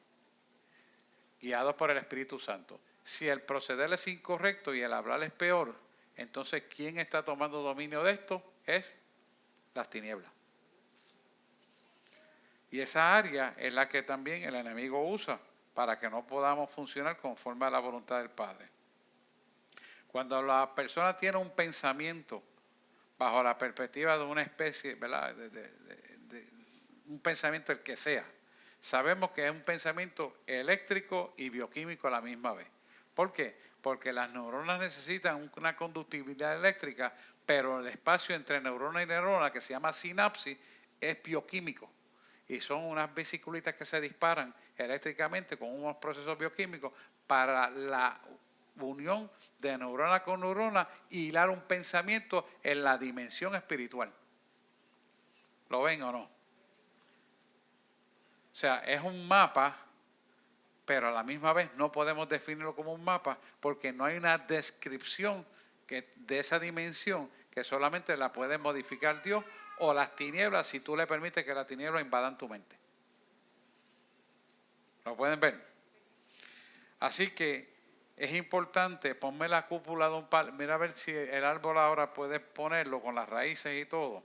guiados por el Espíritu Santo. Si el proceder es incorrecto y el hablar es peor, entonces ¿quién está tomando dominio de esto? Es las tinieblas. Y esa área es la que también el enemigo usa para que no podamos funcionar conforme a la voluntad del Padre. Cuando la persona tiene un pensamiento bajo la perspectiva de una especie, ¿verdad? De un pensamiento el que sea, sabemos que es un pensamiento eléctrico y bioquímico a la misma vez. ¿Por qué? Porque las neuronas necesitan una conductividad eléctrica, pero el espacio entre neurona y neurona, que se llama sinapsis, es bioquímico. Y son unas vesiculitas que se disparan eléctricamente con unos procesos bioquímicos para la unión de neurona con neurona y hilar un pensamiento en la dimensión espiritual. ¿Lo ven o no? O sea, es un mapa, pero a la misma vez no podemos definirlo como un mapa porque no hay una descripción de esa dimensión que solamente la puede modificar Dios o las tinieblas si tú le permites que las tinieblas invadan tu mente. ¿Lo pueden ver? Así que es importante, ponme la cúpula de un palo, mira a ver si el árbol ahora puedes ponerlo con las raíces y todo.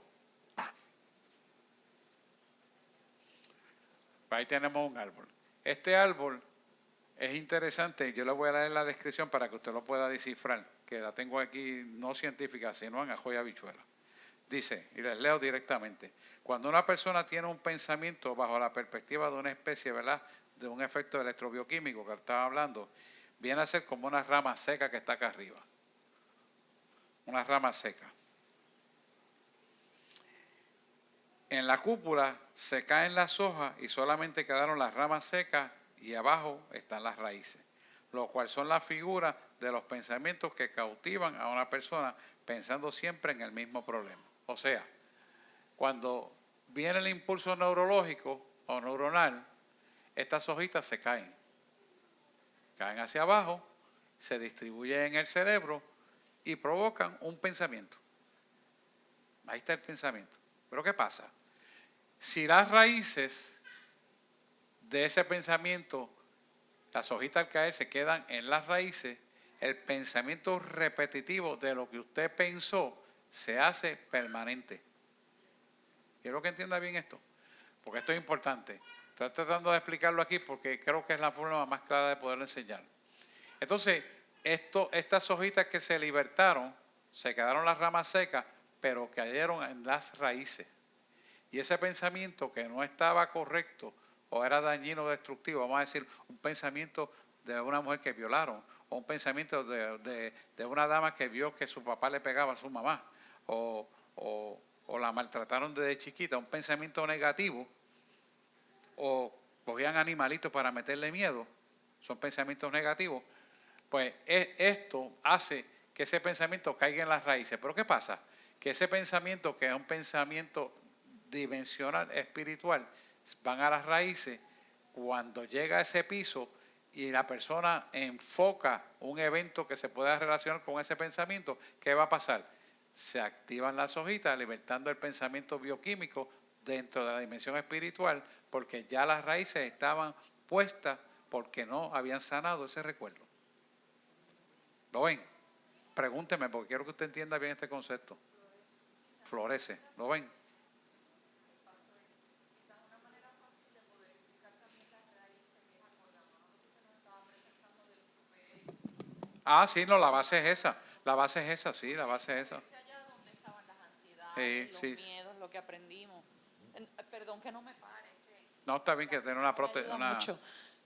Ahí tenemos un árbol. Este árbol es interesante, yo le voy a leer la descripción para que usted lo pueda descifrar, que la tengo aquí no científica, sino en ajo y habichuela. Dice, y les leo directamente, cuando una persona tiene un pensamiento bajo la perspectiva de una especie, ¿verdad?, de un efecto electrobioquímico que estaba hablando, viene a ser como una rama seca que está acá arriba. Una rama seca. En la cúpula se caen las hojas y solamente quedaron las ramas secas y abajo están las raíces, lo cual son las figuras de los pensamientos que cautivan a una persona pensando siempre en el mismo problema. O sea, cuando viene el impulso neurológico o neuronal, estas hojitas se caen hacia abajo, se distribuyen en el cerebro y provocan un pensamiento. Ahí está el pensamiento. Pero ¿qué pasa? Si las raíces de ese pensamiento, las hojitas al caer se quedan en las raíces, el pensamiento repetitivo de lo que usted pensó se hace permanente. Quiero que entienda bien esto, porque esto es importante. Estoy tratando de explicarlo aquí porque creo que es la forma más clara de poderlo enseñar. Entonces, estas hojitas que se libertaron, se quedaron las ramas secas, pero cayeron en las raíces. Y ese pensamiento que no estaba correcto o era dañino o destructivo, vamos a decir, un pensamiento de una mujer que violaron, o un pensamiento de una dama que vio que su papá le pegaba a su mamá, o la maltrataron desde chiquita, un pensamiento negativo, o cogían animalitos para meterle miedo, son pensamientos negativos, pues esto hace que ese pensamiento caiga en las raíces. Pero ¿qué pasa? Que ese pensamiento, que es un pensamiento dimensional, espiritual, van a las raíces. Cuando llega a ese piso y la persona enfoca un evento que se pueda relacionar con ese pensamiento, ¿qué va a pasar? Se activan las hojitas, libertando el pensamiento bioquímico dentro de la dimensión espiritual, porque ya las raíces estaban puestas porque no habían sanado ese recuerdo. ¿Lo ven? Pregúnteme, porque quiero que usted entienda bien este concepto. Florece, ¿lo ven? Ah, sí, no, la base es esa. La base es esa, sí, la base es esa. Allá donde estaban las ansiedades, Sí, los sí. miedos, lo que aprendimos. Perdón que no me pare. No, está bien que tener una Ayuda mucho.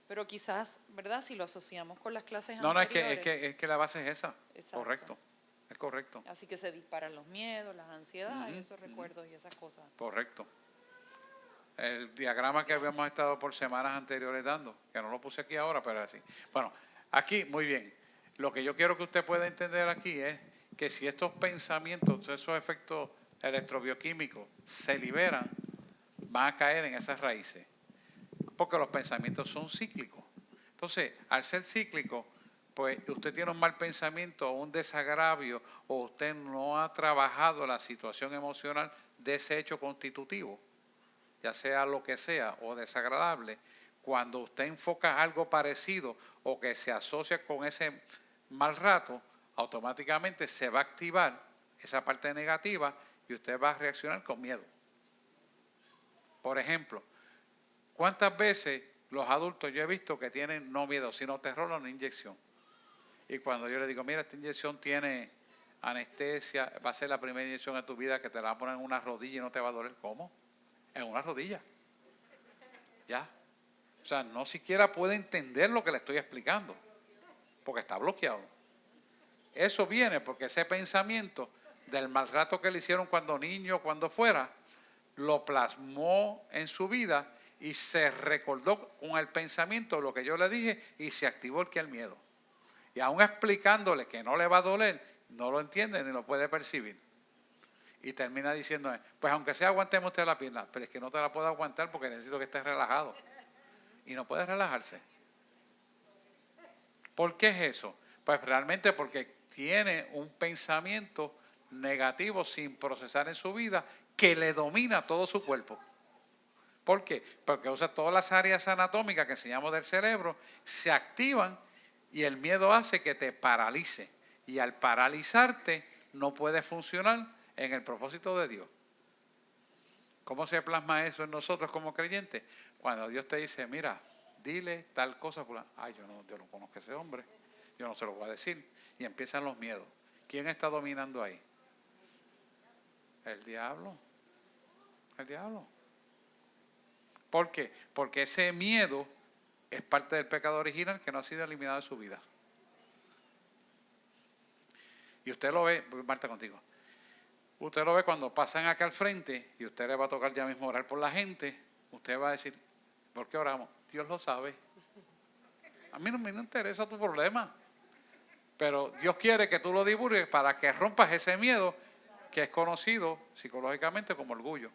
Pero quizás, ¿verdad? Si lo asociamos con las clases No, anteriores. es que la base es esa. Exacto. Correcto. Es correcto. Así que se disparan los miedos, las ansiedades, esos recuerdos y esas cosas. Correcto. El diagrama que habíamos estado por semanas anteriores dando, que no lo puse aquí ahora, pero así. Bueno, aquí, muy bien. Lo que yo quiero que usted pueda entender aquí es que si estos pensamientos, esos efectos electrobioquímicos se liberan, van a caer en esas raíces. Porque los pensamientos son cíclicos. Entonces, al ser cíclico, pues usted tiene un mal pensamiento o un desagravio, o usted no ha trabajado la situación emocional de ese hecho constitutivo, ya sea lo que sea o desagradable. Cuando usted enfoca algo parecido o que se asocia con ese mal rato, automáticamente se va a activar esa parte negativa y usted va a reaccionar con miedo. Por ejemplo, ¿cuántas veces los adultos yo he visto que tienen no miedo, sino terror a una inyección? Y cuando yo le digo, mira, esta inyección tiene anestesia, va a ser la primera inyección de tu vida que te la van a poner en una rodilla y no te va a doler. ¿Cómo? En una rodilla. Ya. O sea, no siquiera puede entender lo que le estoy explicando, porque está bloqueado. Eso viene porque ese pensamiento del mal rato que le hicieron cuando niño, cuando fuera, lo plasmó en su vida y se recordó con el pensamiento lo que yo le dije y se activó el miedo. Y aún explicándole que no le va a doler, no lo entiende ni lo puede percibir. Y termina diciendo, pues aunque sea aguantemos usted la pierna, pero es que no te la puedo aguantar porque necesito que estés relajado. Y no puede relajarse. ¿Por qué es eso? Pues realmente porque tiene un pensamiento negativo sin procesar en su vida que le domina todo su cuerpo. ¿Por qué? Porque usa todas las áreas anatómicas que enseñamos del cerebro, se activan Y el miedo hace que te paralice. Y al paralizarte no puedes funcionar en el propósito de Dios. ¿Cómo se plasma eso en nosotros como creyentes? Cuando Dios te dice, mira, dile tal cosa. Ay, yo no conozco a ese hombre. Yo no se lo voy a decir. Y empiezan los miedos. ¿Quién está dominando ahí? El diablo. El diablo. ¿Por qué? Porque ese miedo es parte del pecado original que no ha sido eliminado de su vida. Y usted lo ve, Marta, contigo. Usted lo ve cuando pasan acá al frente y usted le va a tocar ya mismo orar por la gente. Usted va a decir, ¿por qué oramos? Dios lo sabe. A mí no me interesa tu problema. Pero Dios quiere que tú lo divulgues para que rompas ese miedo que es conocido psicológicamente como orgullo.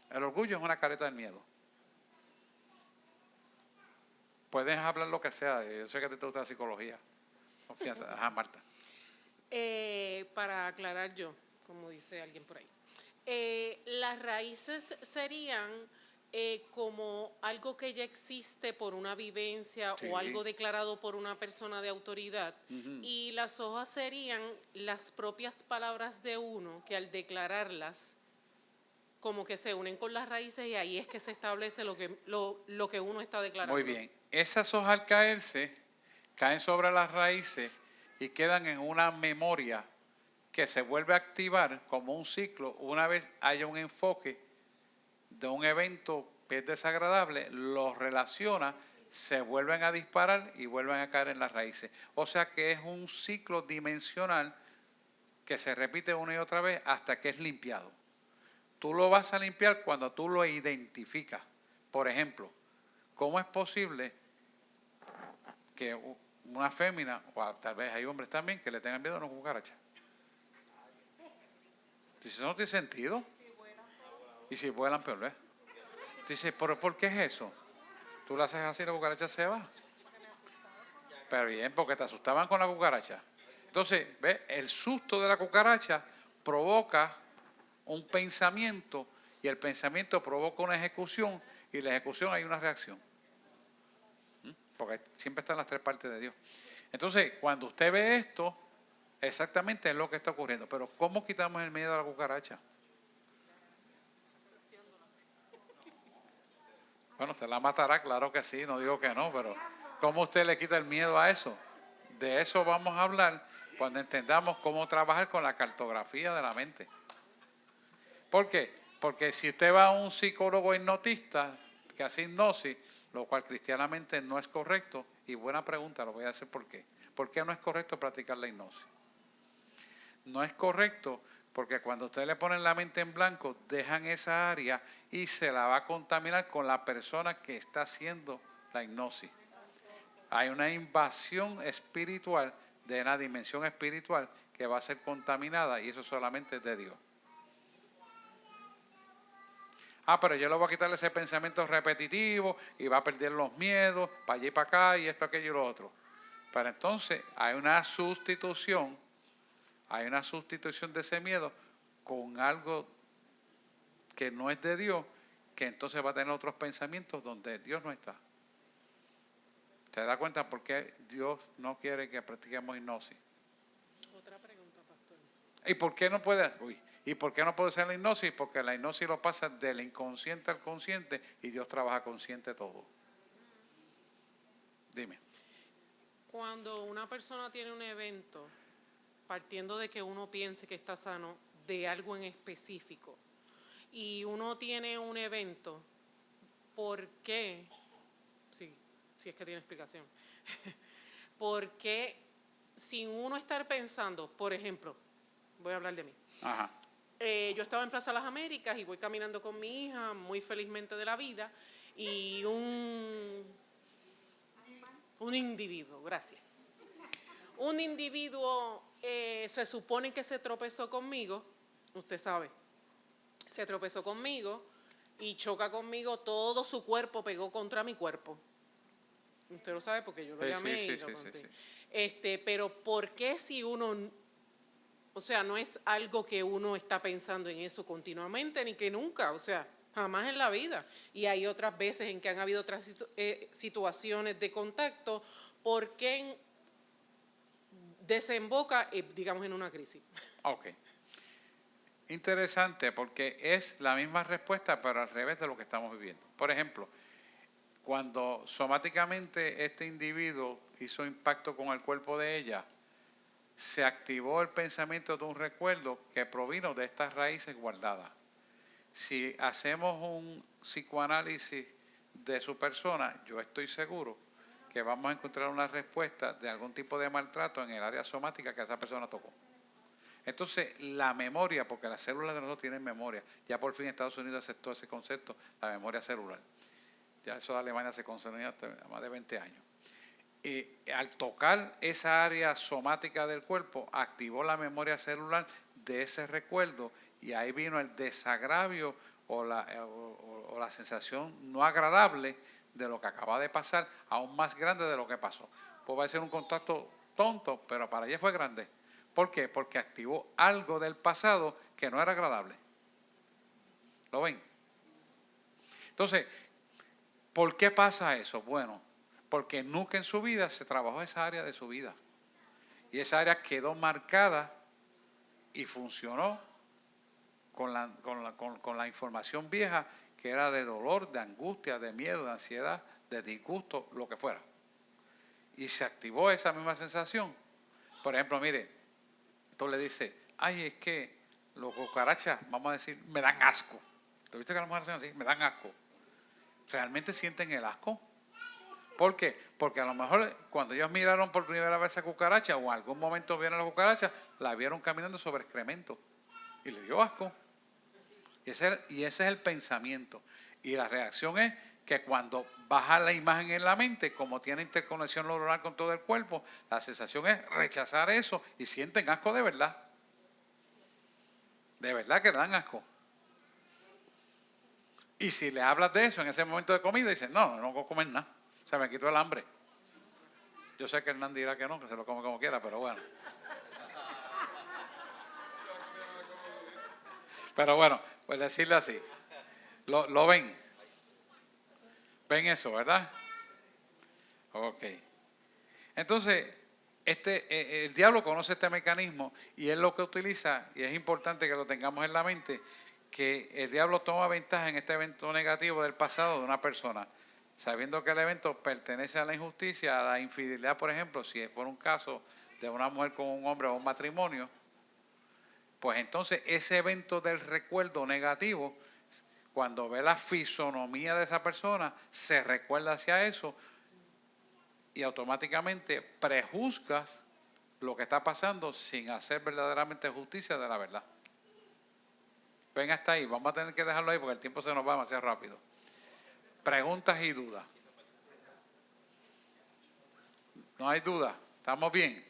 El orgullo es una careta del miedo. Puedes hablar lo que sea. Yo sé que te gusta la psicología. Confianza. Ajá, Marta. Para aclarar yo, como dice alguien por ahí. Las raíces serían como algo que ya existe por una vivencia Sí. o algo declarado por una persona de autoridad. Y las hojas serían las propias palabras de uno que al declararlas como que se unen con las raíces y ahí es que se establece lo que uno está declarando. Muy bien. Esas hojas al caerse, caen sobre las raíces y quedan en una memoria que se vuelve a activar como un ciclo una vez haya un enfoque de un evento que es desagradable, los relaciona, se vuelven a disparar y vuelven a caer en las raíces. O sea que es un ciclo dimensional que se repite una y otra vez hasta que es limpiado. Tú lo vas a limpiar cuando tú lo identificas. Por ejemplo, ¿cómo es posible que una fémina, o tal vez hay hombres también, que le tengan miedo a una cucaracha? Dice, eso no tiene sentido. Y si vuelan, peor, ¿ves? Dice, ¿pero por qué es eso? Tú le haces así y la cucaracha se va. Pero bien, porque te asustaban con la cucaracha. Entonces, ¿ves? El susto de la cucaracha provoca un pensamiento y el pensamiento provoca una ejecución y la ejecución hay una reacción. Porque siempre están las tres partes de Dios. Entonces, cuando usted ve esto, exactamente es lo que está ocurriendo. Pero ¿cómo quitamos el miedo a la cucaracha? Bueno, usted la matará, claro que sí, no digo que no, pero ¿cómo usted le quita el miedo a eso? De eso vamos a hablar cuando entendamos cómo trabajar con la cartografía de la mente. ¿Por qué? Porque si usted va a un psicólogo hipnotista que hace hipnosis, lo cual cristianamente no es correcto, y buena pregunta, lo voy a hacer por qué. ¿Por qué no es correcto practicar la hipnosis? No es correcto porque cuando usted le ponen la mente en blanco, dejan esa área y se la va a contaminar con la persona que está haciendo la hipnosis. Hay una invasión espiritual de una dimensión espiritual que va a ser contaminada y eso solamente es de Dios. Pero yo le voy a quitarle ese pensamiento repetitivo y va a perder los miedos para allá y para acá y esto, aquello y lo otro. Pero entonces hay una sustitución de ese miedo con algo que no es de Dios, que entonces va a tener otros pensamientos donde Dios no está. ¿Se da cuenta por qué Dios no quiere que practiquemos hipnosis? Otra pregunta, pastor. ¿Y por qué no puede? ¿Y por qué no puede ser la hipnosis? Porque la hipnosis lo pasa del inconsciente al consciente y Dios trabaja consciente todo. Dime. Cuando una persona tiene un evento, partiendo de que uno piense que está sano de algo en específico, y uno tiene un evento, ¿por qué? Sí, si es que tiene explicación. ¿Por qué sin uno estar pensando, por ejemplo, voy a hablar de mí? Ajá. Yo estaba en Plaza Las Américas y voy caminando con mi hija muy felizmente de la vida y un individuo, gracias. Un individuo se supone que se tropezó conmigo, usted sabe, se tropezó conmigo y choca conmigo, todo su cuerpo pegó contra mi cuerpo. Usted lo sabe porque yo lo llamé y lo conté. Pero ¿por qué si uno, o sea, no es algo que uno está pensando en eso continuamente ni que nunca, o sea, jamás en la vida. Y hay otras veces en que han habido otras situaciones de contacto porque desemboca, digamos, en una crisis. Ok. Interesante, porque es la misma respuesta, pero al revés de lo que estamos viviendo. Por ejemplo, cuando somáticamente este individuo hizo impacto con el cuerpo de ella, se activó el pensamiento de un recuerdo que provino de estas raíces guardadas. Si hacemos un psicoanálisis de su persona, yo estoy seguro que vamos a encontrar una respuesta de algún tipo de maltrato en el área somática que esa persona tocó. Entonces, la memoria, porque las células de nosotros tienen memoria, ya por fin Estados Unidos aceptó ese concepto, la memoria celular. Ya eso de Alemania se consolidó hasta más de 20 años. Y al tocar esa área somática del cuerpo, activó la memoria celular de ese recuerdo y ahí vino el desagravio o la sensación no agradable de lo que acaba de pasar, aún más grande de lo que pasó. Puede ser un contacto tonto, pero para ella fue grande. ¿Por qué? Porque activó algo del pasado que no era agradable. ¿Lo ven? Entonces, ¿por qué pasa eso? Bueno, porque nunca en su vida se trabajó esa área de su vida. Y esa área quedó marcada y funcionó con la información vieja que era de dolor, de angustia, de miedo, de ansiedad, de disgusto, lo que fuera. Y se activó esa misma sensación. Por ejemplo, mire, tú le dices, ay, es que los cucarachas, vamos a decir, me dan asco. ¿Tú viste que las mujeres hacen así? Me dan asco. ¿Realmente sienten el asco? ¿Por qué? Porque a lo mejor cuando ellos miraron por primera vez a cucaracha o en algún momento vieron a la cucaracha, la vieron caminando sobre excremento y le dio asco. Y ese es el pensamiento. Y la reacción es que cuando baja la imagen en la mente, como tiene interconexión neuronal con todo el cuerpo, la sensación es rechazar eso y sienten asco de verdad. De verdad que le dan asco. Y si le hablas de eso en ese momento de comida, dicen, no puedo comer nada. Se me quitó el hambre. Yo sé que Hernán dirá que no, que se lo come como quiera, pero bueno. Pero bueno, pues decirle así. ¿Lo ven? ¿Ven eso, verdad? Ok. Entonces, el diablo conoce este mecanismo y es lo que utiliza, y es importante que lo tengamos en la mente, que el diablo toma ventaja en este evento negativo del pasado de una persona, sabiendo que el evento pertenece a la injusticia, a la infidelidad, por ejemplo, si fuera un caso de una mujer con un hombre o un matrimonio, pues entonces ese evento del recuerdo negativo, cuando ve la fisonomía de esa persona, se recuerda hacia eso y automáticamente prejuzgas lo que está pasando sin hacer verdaderamente justicia de la verdad. Ven hasta ahí, vamos a tener que dejarlo ahí porque el tiempo se nos va demasiado rápido. Preguntas y dudas. No hay duda, ¿estamos bien?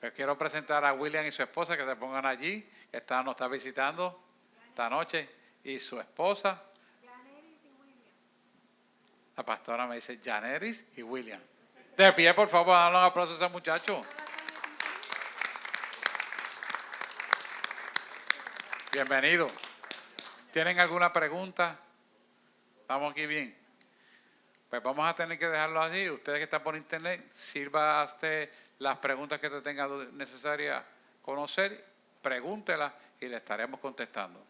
Pues quiero presentar a William y su esposa que se pongan allí, que nos está visitando esta noche, y su esposa. La pastora me dice Janeris y William. De pie, por favor, dale un aplauso a ese muchacho. Bienvenido. ¿Tienen alguna pregunta? ¿Estamos aquí bien? Pues vamos a tener que dejarlo así. Ustedes que están por internet, sirva a usted las preguntas que te tenga necesarias conocer, pregúntelas y le estaremos contestando.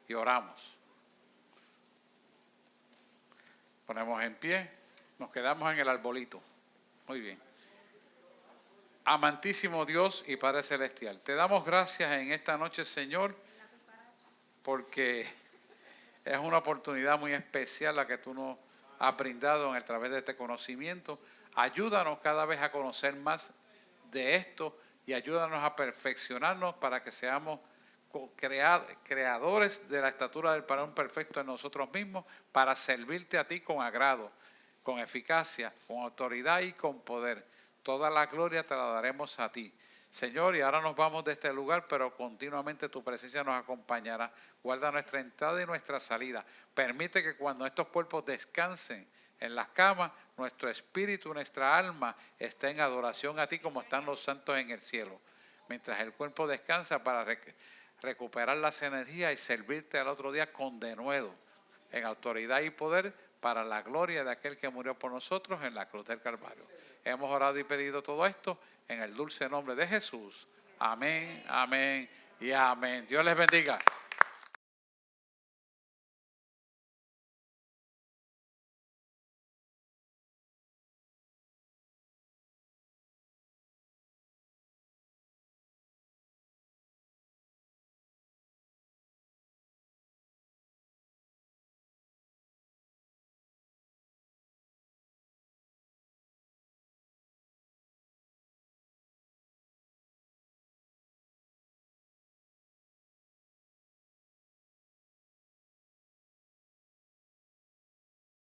Y oramos. Ponemos en pie, nos quedamos en el arbolito. Muy bien. Amantísimo Dios y Padre Celestial, te damos gracias en esta noche, Señor, porque es una oportunidad muy especial la que tú nos has brindado a través de este conocimiento. Ayúdanos cada vez a conocer más de esto y ayúdanos a perfeccionarnos para que seamos creadores de la estatura del varón perfecto en nosotros mismos, para servirte a ti con agrado, con eficacia, con autoridad y con poder. Toda la gloria te la daremos a ti, Señor, y ahora nos vamos de este lugar, pero continuamente tu presencia nos acompañará. Guarda nuestra entrada y nuestra salida. Permite que cuando estos cuerpos descansen en las camas, nuestro espíritu, nuestra alma esté en adoración a ti como están los santos en el cielo. Mientras el cuerpo descansa para recuperar las energías y servirte al otro día con denuedo, en autoridad y poder para la gloria de aquel que murió por nosotros en la cruz del Calvario. Hemos orado y pedido todo esto en el dulce nombre de Jesús. Amén, amén y amén. Dios les bendiga.